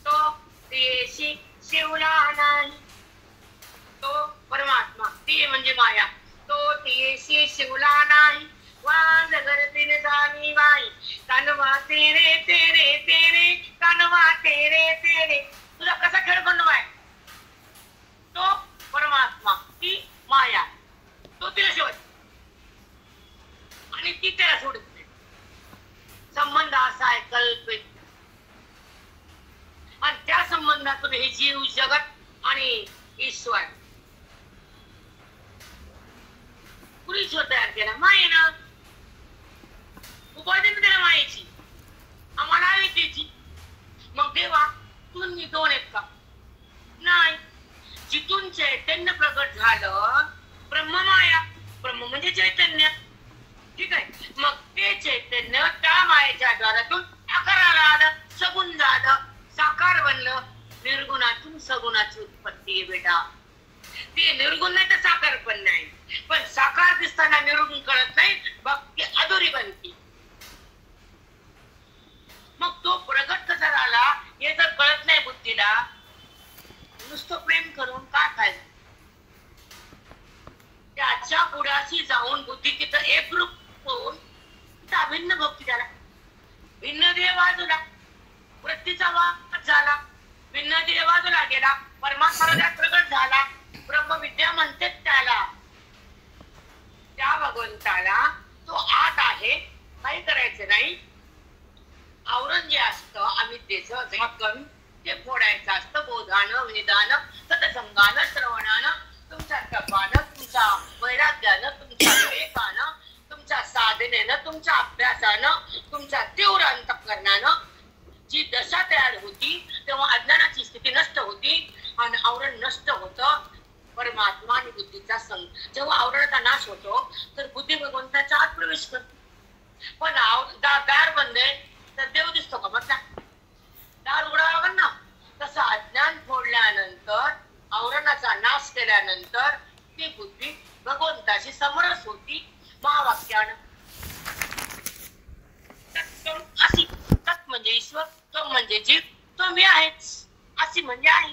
A: तो देशी शिवला नाही, तो परमात्मा. ती म्हणजे माया. तो देशी शिवला नाही, वांज गर्दीने झाली कानवा तेरे तेरे तेरे, कानवा तेरे तेरे. तुझा कसा खेळ खंडोबा आहे? तो परमात्मा, ती माया, तो तिला शेवट आणि ती त्याला सोडत नाही. संबंध असा आहे कल्पित, आणि त्या संबंधातून हे जीव जगत आणि ईश्वर कुणी तयार केला? मायेनं. उपाधी त्याला मायेची, आम्हाला विद्येची. मग देवा तुम्ही दोन आहेत का? नाही. जिथून चैतन्य प्रकट झालं, ब्रह्ममाया, ब्रह्म म्हणजे चैतन्य, ठीक आहे. मग ते चैतन्य त्या मायेच्या द्वारातून आकाराला आलं, सगुण झालं, साकार बनलं. निर्गुणातून सगुणाची उत्पत्ती आहे बेटा. ते निर्गुण नाही तर साकार पण नाही, पण साकार दिसताना निर्गुण कळत नाही, भक्ती अधुरी बनती. मग तो प्रगट कसा झाला हे जर कळत नाही बुद्धीला, नुसतं प्रेम करून काय फायदा? त्याच्या पुढाशी जाऊन बुद्धी तिथं एकरूप होऊन भिन्न भक्ती झाला. भिन्न देह बाजूला, वृत्तीचा वाद झाला, भिन्न देह बाजूला गेला, परमात्मा प्रगट झाला. ब्रह्मविद्या म्हणते त्याला, त्या भगवंताला तो आत आहे, काही करायचं नाही. आवरण जे असतं अविद्येचं झाकण ते फोडायचं असतं. बोधानं, वेदानं, सत्संगानं, श्रवणानं, तुमच्या तपानं, तुमच्या वैराग्यानं, तुमच्या विवेकानं, तुमच्या साधनेनं, तुमच्या अभ्यासानं, तुमच्या तीव्र अंतःकरणानं जी दशा तयार होती तेव्हा अज्ञानाची स्थिती नष्ट होती आणि आवरण नष्ट होतं. परमात्मा आणि बुद्धीचा संग जेव्हा आवरणाचा नाश होतो तर बुद्धी भगवंताच्या आत प्रवेश करते. पण दार बंद आहे तर देव दिसतो का? म्हटला दार उघडावं लागेल ना. तसं अज्ञान फोडल्यानंतर, आवरणाचा नाश केल्यानंतर ती बुद्धी भगवंताशी समरस होती. महावाक्यानं अशी, तत् म्हणजे ईश्वर, तो म्हणजे जीव, तो मी आहेच अशी म्हणजे आहे.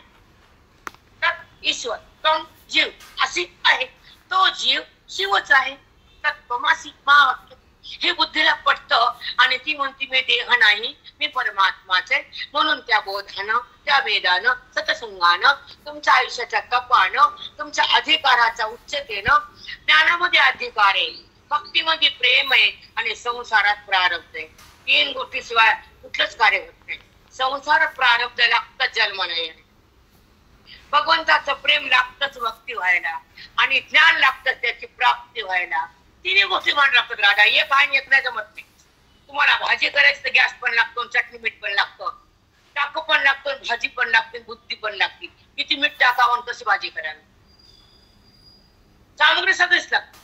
A: तत् ईश्वर, तो जीव अशी आहे, तो जीव शिवच आहे. तत्त्वमासी महावाक्य हे बुद्धीला पटतं आणि ती म्हणती मी देह नाही, मी परमात्माचे. म्हणून त्या बोधानं, त्या वेदानं, सत्संगानं, तुमच्या आयुष्याच्या तपानं, तुमच्या अधिकाराच्या उच्चतेनं, ज्ञानामध्ये अधिकार आहे, भक्तीमध्ये प्रेम आहे आणि संसारात प्रारब्ध आहे. तीन गोष्टीशिवाय कुठलंच कार्य होत नाही. संसार प्रारब्ध लागतं जन्म नाही, भगवंताचं प्रेम लागतंच भक्ती व्हायला, आणि ज्ञान लागतं त्याची प्राप्ती व्हायला. तिन्ही गोष्टी मान लागतात राधा. एक आहे एक नाही जमत नाही. तुम्हाला भाजी करायची तर गॅस पण लागतो, चटणी मीठ पण लागतं, टाकू पण लागतो, भाजी पण लागते, बुद्धी पण लागते. किती मीठ टाकावं, कशी भाजी करावी, सामग्री सगळीच लागते.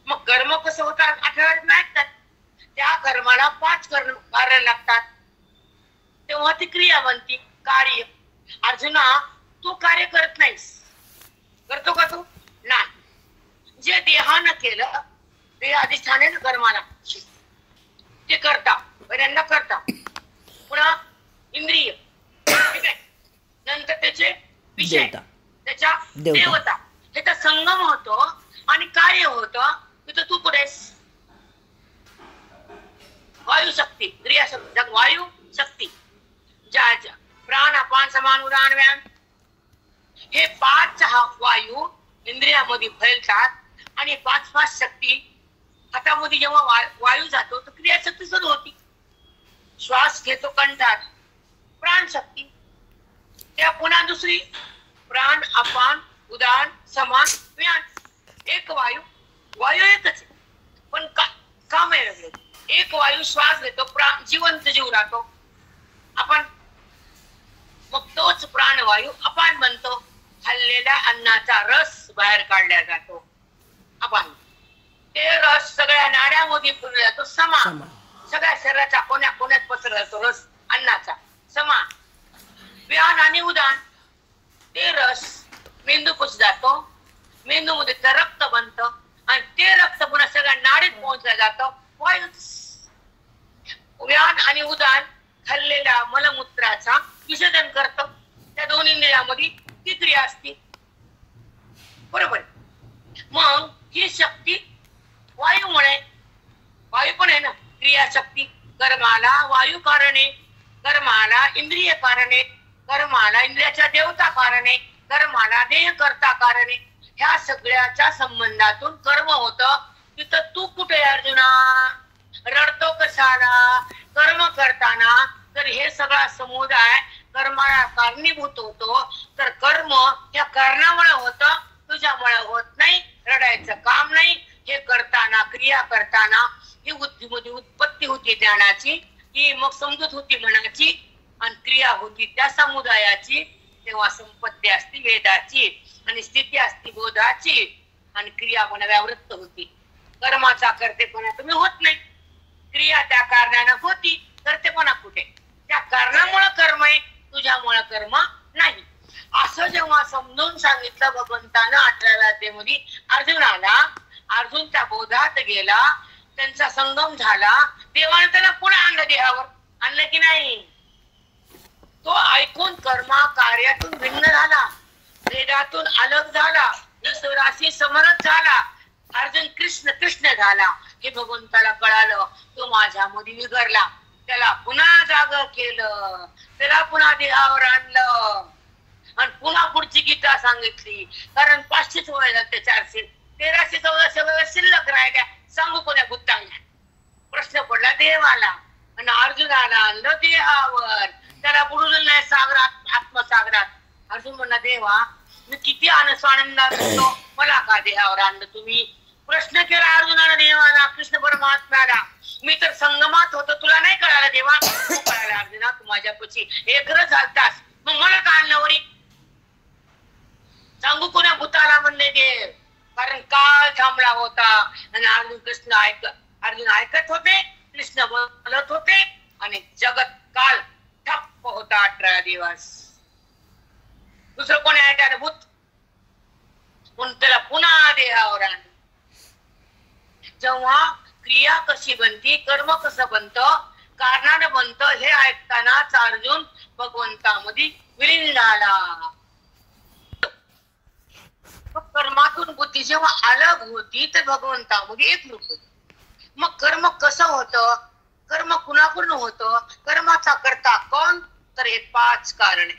A: मग कर्म कसं होतात आठवड्यात नाही, त्या कर्माला 5 कार्य लागतात, तेव्हा ती क्रिया बनती, कार्य. अर्जुना तू कार्य करत नाहीस, करतो का तू? नाही. जे देहानं केलं, ते अधिष्ठानाने कर्माला ते करता, पहिल्यांदा करता, पुन्हा इंद्रिय, ठीक आहे, नंतर त्याचे विषय, त्याच्या देवता, त्याचा संगम होतो आणि कार्य होतं. तिथं तू कुठेस? वायू शक्ती, क्रिया शक्ती, वायू शक्ती, ज्या प्राण अपान समान उदान व्यान, हे 5 वायू इंद्रियामध्ये फैलतात आणि 5 शक्ती हातामध्ये जेव्हा वायू जातो तर क्रियाशक्ती सुरू होती. श्वास घेतो कंठात, प्राण शक्ती, त्या पुन्हा दुसरी प्राण अपान उदान समान व्यान. एक वायू, वायू एकच पण काम आहे वेगळे. एक वायू श्वास घेतो, प्राण जिवंत जीव राहतो आपण, मग तोच प्राणवायू अपान बनतो. खाल्लेल्या अन्नाचा रस बाहेर काढला जातो अपान. ते रस सगळ्या नाड्यामध्ये फिरला जातो समान, सगळ्या शरीराच्या कोण्या कोण्यात पसरला जातो रस अन्नाचा समान. व्यान आणि उदान, ते रस मेंदूपाशी जातो, मेंदूमध्ये ते रक्त बनतं आणि ते रक्त पुन्हा सगळ्या नाडीत पोहोचलं जातं. वायू. व्यान आणि उदान खाल्लेल्या मलमूत्राचा विसर्जन करतं. त्या दोन्ही इंद्रियामध्ये ती क्रिया असते, बरोबर. मग ही शक्ती वायूमुळे, वायू पण आहे ना क्रियाशक्ती, कर्माला वायू कारणे, कर्माला इंद्रिय कारणे, कर्माला इंद्रियाच्या देवता कारणे, कर्माला देह करता कारणे. ह्या सगळ्याच्या संबंधातून कर्म होतं. तिथं तू कुठे अर्जुना? रडतो कशाला? कर्म करताना तर हे सगळा समुदाय कर्माला कारणीभूत होतो. तर कर्म या कारणामुळे होतं, तुझ्यामुळे होत नाही. रडायचं काम नाही. हे करताना, क्रिया करताना ही बुद्धीमध्ये उत्पत्ती होती ज्ञानाची, ही मग समजूत होती मनाची, आणि क्रिया होती त्या समुदायाची. तेव्हा संपत्ती असती वेदाची, आणि स्थिती असती बोधाची, आणि क्रिया पण व्यावृत्त होती. कर्माचा करतेपणा तुम्ही होत नाही. क्रिया त्या कारणानं होती, करतेपणा कुठे? त्या कारणामुळे कर्म आहे, तुझ्यामुळे कर्म नाही. असं जेव्हा समजून सांगितलं भगवंतानं 18व्या अध्यायामध्ये अर्जुनाला, अर्जुन त्या बोधात गेला, त्यांचा संगम झाला. देवाने त्याला पुन्हा आणलं, देहावर आणलं की नाही? तो ऐकून कर्मा कार्यातून भिन्न झाला, वेदातून अलग झाला, ईश्वराशी समरस झाला. अर्जुन कृष्ण कृष्ण झाला हे भगवंताला कळालं. तो माझ्यामध्ये विगरला. त्याला पुन्हा जाग केलं, त्याला पुन्हा देहावर आणलं, आणि पुन्हा पुढची गीता सांगितली. कारण 500 वय झाले, 400 1314 वय शिल्लक राहिल्या. सांगू कोण्या भूतांना? प्रश्न पडला देवाला, आणि अर्जुनाला आणलं देहावर. त्याला बुडून नाही सागरात, आत्मसागरात. अर्जुन म्हणला, देवा मी किती आनंदात होतो, मला का देहावर आणलं तुम्ही? प्रश्न केला अर्जुनाला देवाला, कृष्ण परमात्म्याला. मी तर संगमात होतो, तुला नाही कळालं देवा? कळालं अर्जुना, तू माझ्यापाशी एकच झालतास, मग मला का आणलं वरी? सांगू कोण्या भूताला म्हणले देव? कारण काळ थांबला होता, आणि अर्जुन ऐकत होते, कृष्ण बोलत होते, आणि जगत काल ठप्प होता 18 दिवस. दुसरं कोणी ऐकायला भूत? म्हणून त्याला पुन्हा देहावर आणलं. जेव्हा क्रिया कशी बनती, कर्म कसं बनतं, कारणानं बनतं, हे ऐकतानाच अर्जुन भगवंतामध्ये विलीन झाला. कर्मातून बुद्धी जेव्हा अलग होती तर भगवंतामध्ये एक रूप होती. मग कर्म कसं होतं? कर्म कुणाकडून होतं? कर्माचा करता कोण? तर हे 5 कारणे,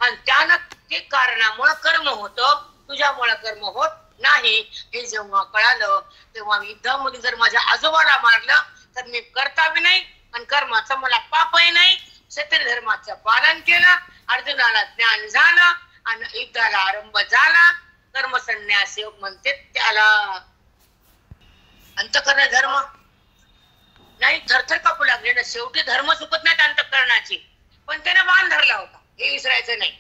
A: आणि त्यानं ते कारणामुळे कर्म होतं, तुझ्यामुळे कर्म होत नाही. हे जेव्हा कळालं तेव्हा युद्धामध्ये जर माझ्या आजोबाला मारलं तर मी कर्ताबी नाही, आणि कर्माचं मला पापही नाही. क्षत्रिय धर्माचं पालन केलं, अर्जुनाला ज्ञान झालं, आणि युद्धाला आरंभ झाला. कर्मसन्यास योग म्हणते त्याला. अंतःकरण धर्म नाही, थरथर कापू लागले ना. शेवटी धर्म चुकत नाहीत अंतःकरणाची, पण त्याने बाण धरला होता हे विसरायचं नाही.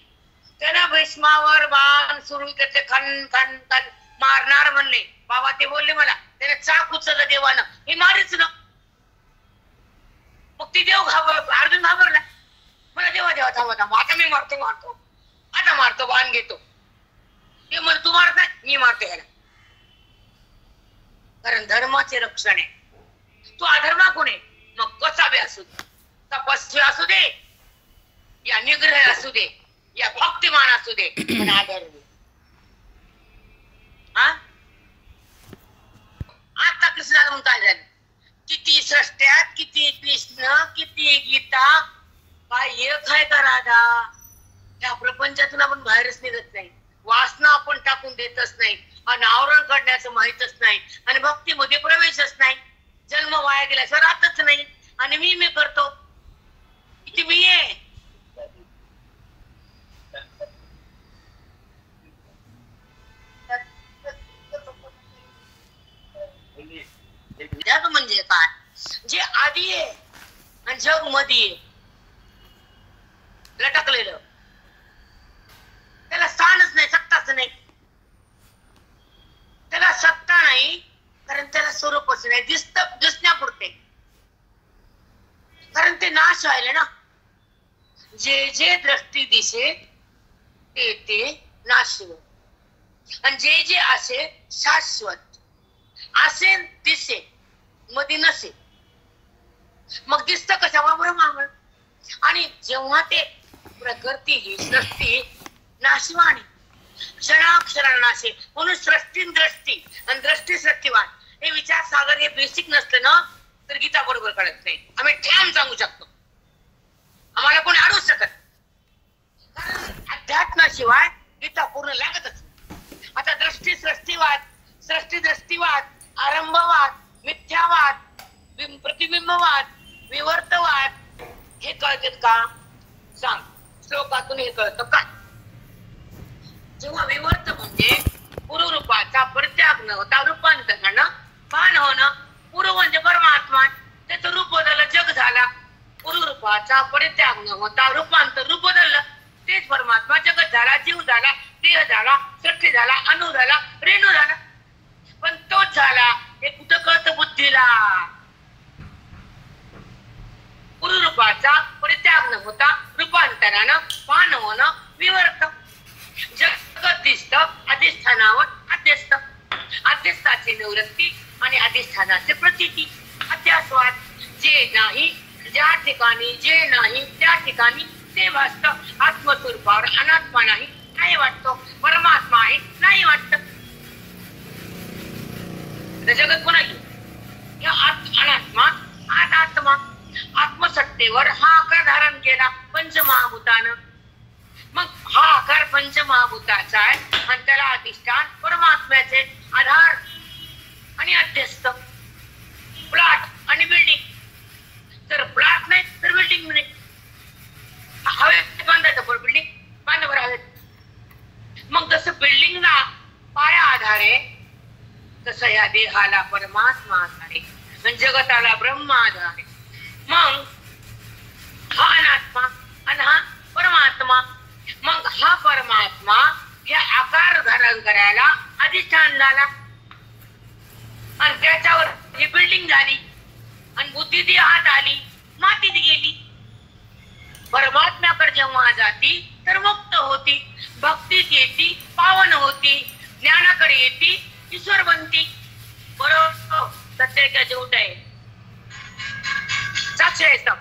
A: त्यानं भीष्मावर बाण सुरू केले, खन खन खन मारणार म्हणले. बाबा ते बोलले मला, त्याने चाक उचललं देवानं, हे मारीच ना. मग ती देव अर्जुन घाबरला. मला देवा देवा थांबा थांबा, आता मी मारतो आता मारतो, बाण घेतो. ते म्हण तू मारत नाही, मी मारतो ह्याला. कारण धर्माचे रक्षण आहे. तू अधर्मा कोण आहे? मग कसा बी असू दे, तपस्वी असू दे, या निग्रह असू दे, या भक्तिमान असू दे, पण आदर दे. आता कृष्णाला म्हणून काय झालं? किती सृष्ट्यात, किती कृष्ण, किती गीता, काय एक आहे का राधा? त्या प्रपंचातून आपण बाहेरच निघत नाही. वासना आपण टाकून देतच नाही, आणि आवरण काढण्याचं माहितच नाही, आणि भक्तीमध्ये प्रवेशच नाही. जन्म वाया गेल्याशिवाय राहतच नाही, आणि मी करतो. किती मी आहे? जग म्हणजे काय? जे आधी आहे आणि जग मध्ये लटकलेलं, त्याला स्थानच नाही, सत्ताच नाही. त्याला सत्ता नाही, कारण त्याला स्वरूपच नाही. दिसण्यापुरते, कारण ते नाश व्हायले ना. जे जे दृष्टी दिसे ते नाशवत, आणि जे जे असे शाश्वत. असे दिसे मध्ये नसे, मग दिसत कशामुळे? ब्रह्मामुळे. आणि जेव्हा ते प्रकृती ही सृष्टी नाशवाणी, क्षणाक्षरा नाशे, म्हणून सृष्टी दृष्टी आणि दृष्टी सृष्टीवान हे विचार सागर हे बेसिक नसलं ना तर गीता बरोबर कळत नाही. आम्ही ठाम सांगू शकतो, आम्हाला कोणी अडवू शकत. कारण अध्यात्माशिवाय गीता पूर्ण लागतच. आता दृष्टी सृष्टीवाद, सृष्टी दृष्टीवाद, आरंभवाद, मिथ्यावाद, प्रतिबिंबवाद, विवर्तवाद हे कळतात का? सांग, श्लोकातून हे कळतं का? जेव्हा विवर्त म्हणजे पूर्वरूपाचा परित्याग न होता रूपांतरानं भान होणं. पूर्व म्हणजे परमात्मा, त्याचं रूप बदललं, जग झाला. पूर्वरूपाचा परित्याग न होता रूपांतर, रूप बदललं, तेच परमात्मा जगत झाला, जीव झाला, देह झाला, सृष्टी झाला, अणु झाला, रेणू झाला. पण तोच झाला हे कुठं कळतं बुद्धीला? पूर्वरूपाचा परित्याग न होता रूपांतरानं भान होणं विवर्त. जगत दिसत अधिष्ठानावर अध्यस्त, अध्यस्थाची निवृत्ती आणि अधिष्ठानाचे प्रतीती. अध्यासवाद, जे नाही ज्या ठिकाणी, जे नाही त्या ठिकाणी ते वाचत. आत्मस्वरूपावर अनात्मा नाही नाही वाटतो, परमात्मा आहे नाही वाटत. जगत कोणा अनात्मा अनात्मा. आत्मसत्तेवर हा आकार धारण केला पंचमहाभूतानं. मग हा आकार पंचमहाभूताचा आहे आणि त्याला अधिष्ठान परमात्म्याचे, आधार आणि अध्यस्त. प्लॉट आणि बिल्डिंग, तर प्लॉट नाही तर बिल्डिंग नाही. हवेत बांधायचं पण बिल्डिंग बांधवर हवेत. मग जसं बिल्डिंगला पाया आधारे तसं या देहाला परमात्मा आधारे, जगताला ब्रह्म आधारे. मग हा अनात्मा आणि हा परमात्मा. मग हा परमात्मा हे आकार धारण करायला अधिष्ठान झाला आणि त्याच्यावर ही बिल्डिंग झाली आणि बुद्धी ती हात आली, मातीत गेली. परमात्म्याकडे जेव्हा जाती तर मुक्त होती, भक्तीत येती पावन होती, ज्ञानाकडे येती ईश्वर बनती. बरोबर, सत्य का झूठ आहे? सच आहे सब.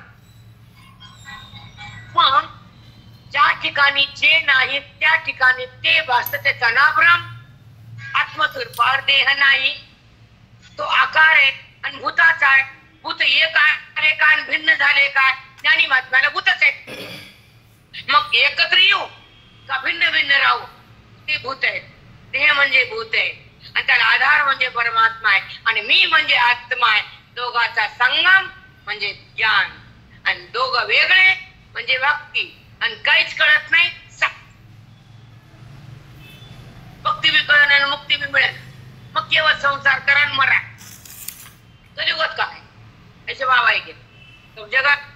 A: मग ज्या ठिकाणी जे नाही त्या ठिकाणी ते भासत, त्याचा नाम ब्रह्म. आत्मस्वरूपावर देह नाही, तो आकार आहे आणि भूताचा आहे. भूत एक आहे का भिन्न झाले काय? ज्ञानी महात्म्याला भूतच आहे. मग एकत्र येऊ का भिन्न भिन्न राहू? ते भूत आहे. देह म्हणजे भूत आहे आणि त्याला आधार म्हणजे परमात्मा आहे आणि मी म्हणजे आत्मा आहे. दोघाचा संगम म्हणजे ज्ञान आणि दोघं वेगळे म्हणजे भक्ती. आणि काहीच कळत नाही, भक्ती बी कळण आणि मुक्ती बी मिळेल. मग केवळ संसार करा मरा. कलियुगात काय ऐसे बाबा आहे तो जगत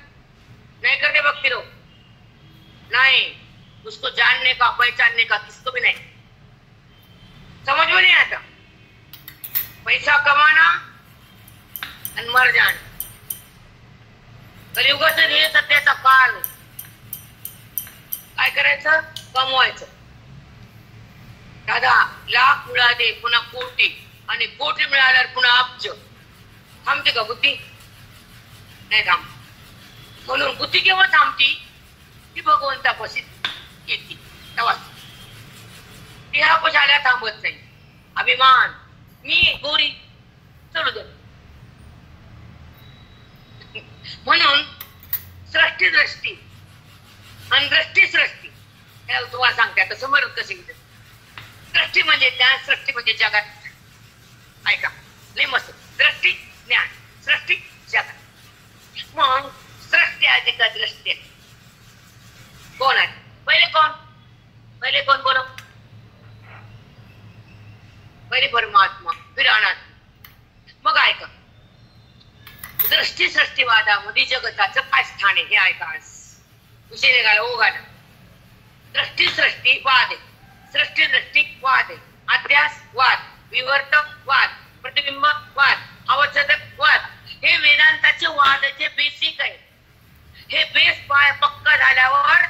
A: नहीं करते भक्ति लोग, नहीं उसको जानने का पहचानने का किसको भी नहीं, समझ में नहीं आता. पैसा कमाना आणि मर जाणं. कलियुगाचं हे सध्याचा काळ. काय करायचं? कमवायचं. दादा लाख मिळाले पुन्हा कोटी आणि कोटी मिळाल्यावर पुन्हा अब्ज. थांबते का बुद्धी? नाही थांब. म्हणून बुद्धी केव्हा थांबती? ती भगवंतापाशी येते तेव्हाच. देहापाशी आल्या थांबत नाही. अभिमान, मी गोरी, चलू दे. म्हणून सृष्टी दृष्टी आणि दृष्टी सृष्टी तुम्हाला सांगते. आता समोर कशी दृष्टी म्हणजे ज्ञान, सृष्टी म्हणजे जगात. ऐका नाही मस्त. दृष्टी ज्ञान, सृष्टी जगात. मग सृष्टी आहे का दृष्टी आहे? कोण आहे पहिले? कोण पहिले? कोण बोलो? पहिले परमात्मा, फिर अनात्मा. मग ऐका दृष्टी सृष्टीवादामध्ये जगताचं काय स्थान आहे हे ऐका. विषय निघाला ओघाला. दृष्टी सृष्टी वाद आहे, सृष्टी दृष्टी वाद आहे, अध्यास वाद, विवर्तक वाद, प्रतिबिंब वाद, अवच्छेदक वाद. हे वेदांताचे वादाचे बेसिक आहे. हे बेस पाय पक्का झाल्यावर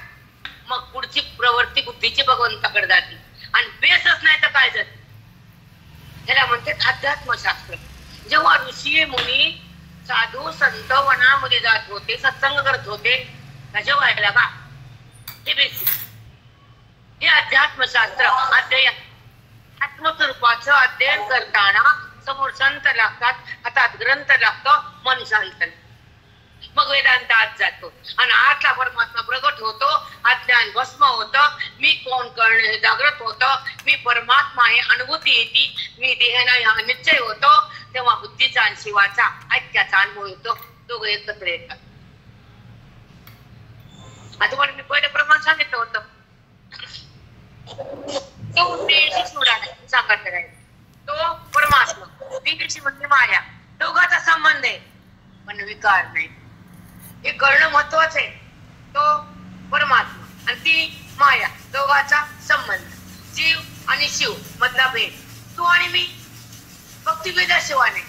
A: मग पुढची प्रवृत्ती बुद्धीची भगवंताकडे जाते. आणि बेसच नाही तर काय जाते? त्याला म्हणतात अध्यात्मशास्त्र. जेव्हा ऋषी मुनी साधू संत वनामध्ये जात होते, सत्संग करत होते, त्याच्या व्हायला का हे बेसिक. हे अध्यात्मशास्त्र अध्ययन. आत्मस्वरूपाचं अध्ययन करताना समोर संत लागतात, हातात ग्रंथ लागतो, मन शांत. मग वेदांत आत जातो आणि आतला परमात्मा प्रगट होतो, अज्ञान भस्म होतं, मी कोण कळणं हे जागृत होतं, मी परमात्मा हे अनुभूती येते, मी देह नाही हा निश्चय होतो. तेव्हा बुद्धीचा आणि शिवाचा ऐक्याचा अनुभव येतो, दोघं एकत्र येतात. आता मला मी पहिले प्रमाण सांगितलं होतं, तो उद्देश सोडा नाही सांगत राहील. तो परमात्मा, ती म्हणजे माया, दोघांचा संबंध आहे पण विकार नाही. हे कळणं महत्वाचं आहे. तो परमात्मा आणि ती माया, दोघांचा संबंध, जीव आणि शिव मधला भेद, तू आणि मी भक्तिभेदाशिवाय नाही,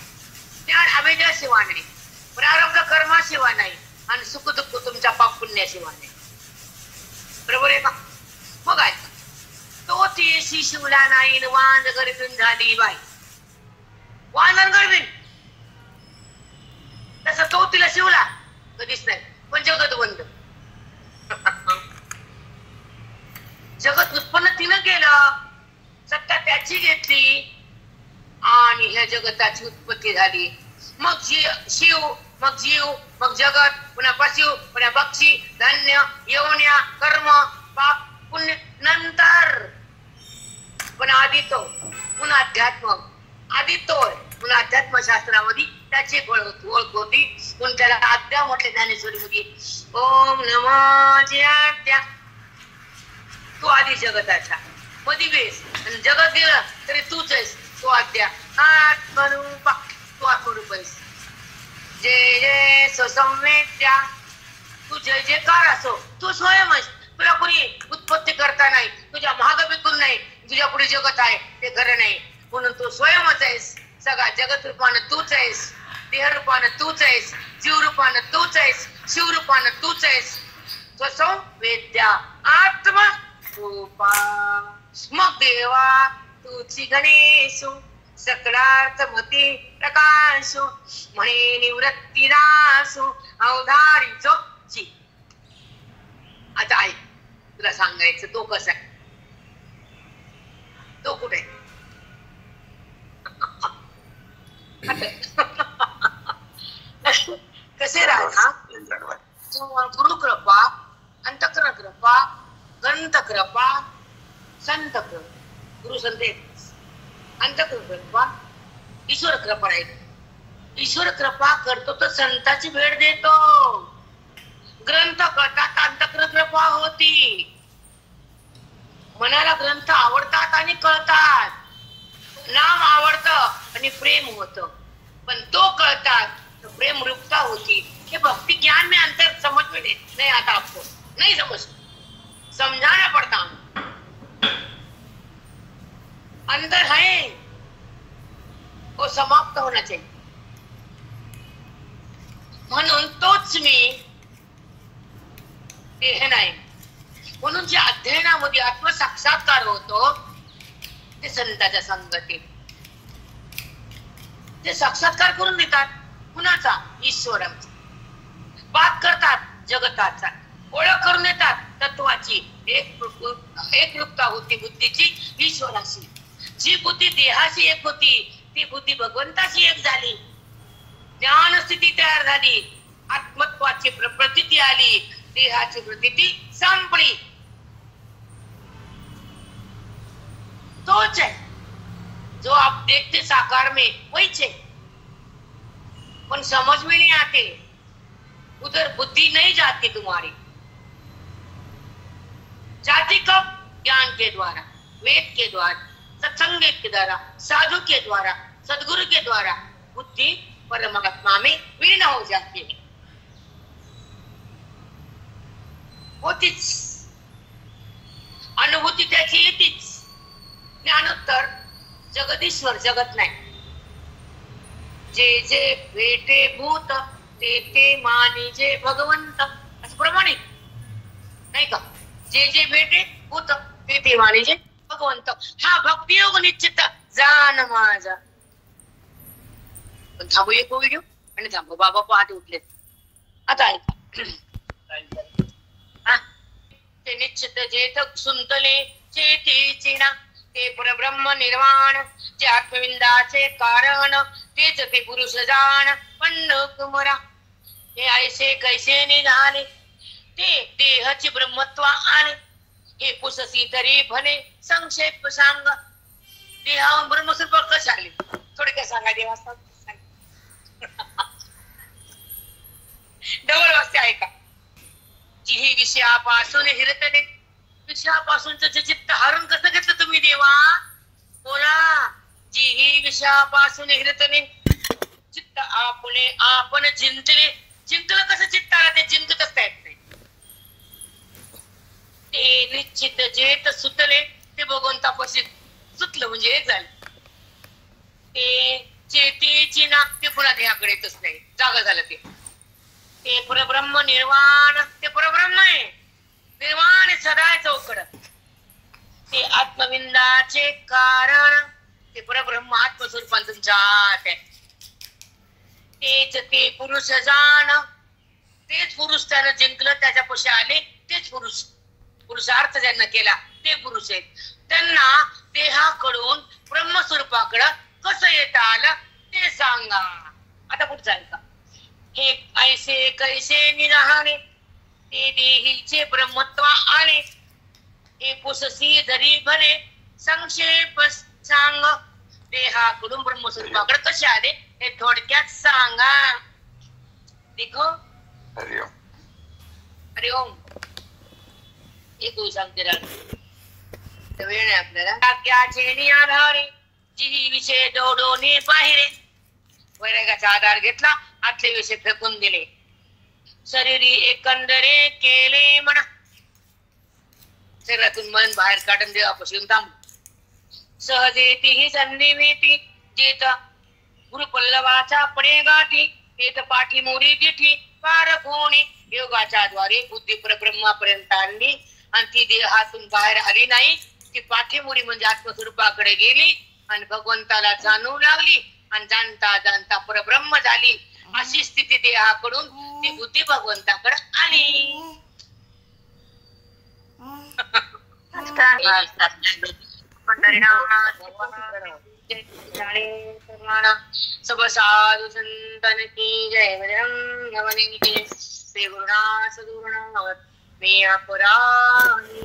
A: ज्ञान अभेदाशिवाय नाही, प्रारब्ध कर्माशिवाय नाही आणि सुख दुःख तुमच्या पाप पुण्याशिवाय नाही. बरोबर आहे का? मग ऐका, तो ती शिवला नाही वांज गरबीन झाली बाई, वांजन गरबीन तसं तो तिला शिवला कधीच नाही, पण जगत बंद. जगत उत्पन्न तिनं केलं, सत्ता त्याची घेतली आणि ह्या जगताची उत्पत्ती झाली. मग शिव, मग जीव, मग जगत, पुन्हा पशु, पुन्हा पक्षी, धान्य, यवन्या, कर्म, पाप, पुण्य, नंतर पुन्हा आधी तो, पुन्हा अध्यात्म, आधी तो, पुन्हा अध्यात्म शास्त्रामध्ये त्याची ओळख होती, म्हणून त्याला आद्या म्हटले ज्ञानेश्वरी मध्ये. ओम नमः ज्ञात्या, तू आधी जगताचा मधी बेस, आणि जगत गेलं तरी तूच आहेस, तू आद्या आत्मरूपा, तू आत्मरूप आहेस. जय जय सुसंवेद्या, तू जय जयकार असो, तू स्वयं आहेस, तुला कोणी उत्पत्ती करता नाही, तुझ्या महाग बिकून नाही, तुझ्या पुढे जगत आहे ते खरं नाही, म्हणून तू स्वयंच आहेस. सगळा जगत रूपानं तूच आहेस, देह रूपानं तूच आहेस, जीव रूपानं तूच आहेस, शिव रूपानं तूच आहेस. वेद्या आत्मा रूपा, मग देवा तुझी गणेशु, सकलार्थ मती प्रकाशु, म्हणे निवृत्ती नासु, अवधारीचो जी. आता ऐक, तुला सांगायचं तो कसा आहे, तो कुठे कसे राहा. गुरुकृपा, अंतःकरण कृपा, ग्रंथ कृपा, संत कृपा, गुरु संत अंतःकरण कृपा, ईश्वर कृपा आहे. ईश्वर कृपा करतो तर संताची भेट देतो. ग्रंथ कळतात, अंतःकरण कृपा होती. मनाला ग्रंथ आवडतात आणि कळतात, नाम आवडतं आणि प्रेम होत, पण तो कळतात तो प्रेम रूपता होती. हे भक्ति ज्ञान में अंतर समझ में नहीं आता, आपको नहीं समझ, समझाना पड़ता. अंदर है वो समाप्त होना चाहिए. म्हणून तोच मी देह नाही, म्हणून जे अध्ययनामध्ये आत्मसाक्षात्कार होतो ते संतांच्या संगतीत. ते साक्षात्कार करून देतात कुणाचा? ईश्वराचा. बात करतात जगताचा, ओळख करून देतात तत्वाची. एक रूपता होती बुद्धीची ईश्वराशी. जी बुद्धी देहाशी एक होती ती बुद्धी भगवंताशी एक झाली. ज्ञान स्थिती तयार झाली, आत्मत्वाची प्रतीती आली, देहाची प्रतीती संपली. तोच है जो आप देखते साकार में, वही है, पर समझ में नहीं आते, उधर बुद्धि नहीं जाती तुम्हारी. जाती कब? ज्ञान के द्वारा, वेद के द्वारा, सत्संग के द्वारा, साधु के द्वारा, सदगुरु के द्वारा बुद्धि परमात्मा में विलीन हो जाती है. होतीच अनुभूती त्याची येतीच. ज्ञानोत्तर जगदीश्वर, जगत नाही. जे जे भेटे भूत ते ते मानिजे भगवंत, असं प्रमाणित नाही का? जे जे भेटे भूत ते ते मानिजे भगवंत. हा भक्तियोग निश्चित जाण माझा. पण थांबू एक व्हिडिओ आणि थांबू. बाबा पहाटे उठले. आता ऐका. ते निश्चित जेथ सुंतले चेती चिना, ते परब्रह्म निर्वाण जे आत्मविंदाचे कारण तेच ते पुरुष जाण पण कुमरा हे ऐसे कैसे निघाले ते देहाचे ब्रह्मत्व आले हे पुससी तरी भले संक्षेप सांग देहावर ब्रह्मस्वरूप कसे आले थोडक्यात सांगा देवाचा डबल वाक्य ऐका जी विषयापासून हिरतले विषयापासूनच जे चित्त हरण कसं घेतलं तुम्ही देवा बोला जी ही विषयापासून हिरतले चित्त आपले आपण जिंकले जिंकलं कसं चित्ताला ते जिंकतच येत नाही ते निश्चित जे सुतले ते भगवंतापाशी सुटलं म्हणजे एक झालं ते चेतीची नाक ते पुन्हा देहाकडे येतच नाही जागा झालं ते परब्रह्म निर्वाण ते परब्रह्म आहे निर्वाण सदा चौकड ते आत्मविंदाचे कारण ते परब्रह्म आत्मस्वरूपात तुमच्या आत आहे तेच ते पुरुष जाण तेच पुरुष त्यानं जिंकलं त्याच्यापाशी आले तेच पुरुष पुरुषार्थ ज्यांना केला ते पुरुष आहेत त्यांना देहाकडून ब्रह्मस्वरूपाकडं कसं येता आलं ते सांगा आता पुढचं ऐका हे ऐसे कैसे निराहाणे ते देहीचे ब्रह्मत्व आले हे पुससी धरी भले संक्षेप सांग देहाकडून ब्रह्मस्वरूपाकडे कसे आले हे थोडक्यात सांगा देखो
B: हरिओम
A: हरिओम एक सांगते वेळ नाही आपल्याला वाक्याचे आधारे जी विषय डोडोने पाहिले वैरागाचा आधार घेतला आतले विषय फेकून दिले शरीरी एकंदरे केले म्हणा शरीरातून मन बाहेर काढून देवापासून थांबू सहजेती ही संधी मिळती जेत गुरुपल्लवाचा पडे गाठी तेत पाठी मोरी दिठी पार कोणी योगाच्या द्वारे बुद्धी परब्रह्मापर्यंत आणली आणि ती देहातून बाहेर आली नाही ती पाठीमोरी म्हणजे आत्मस्वरूपाकडे गेली आणि भगवंताला जाणू लागली आणि जाणता जाणता परब्रह्म झाली अशी स्थिती देहाकडून ती बुद्धी भगवंताकडे आली सब साधु संतन की जय बजरंग की श्री गुरुनाथ सद्गुरुनाथ मी अपराधी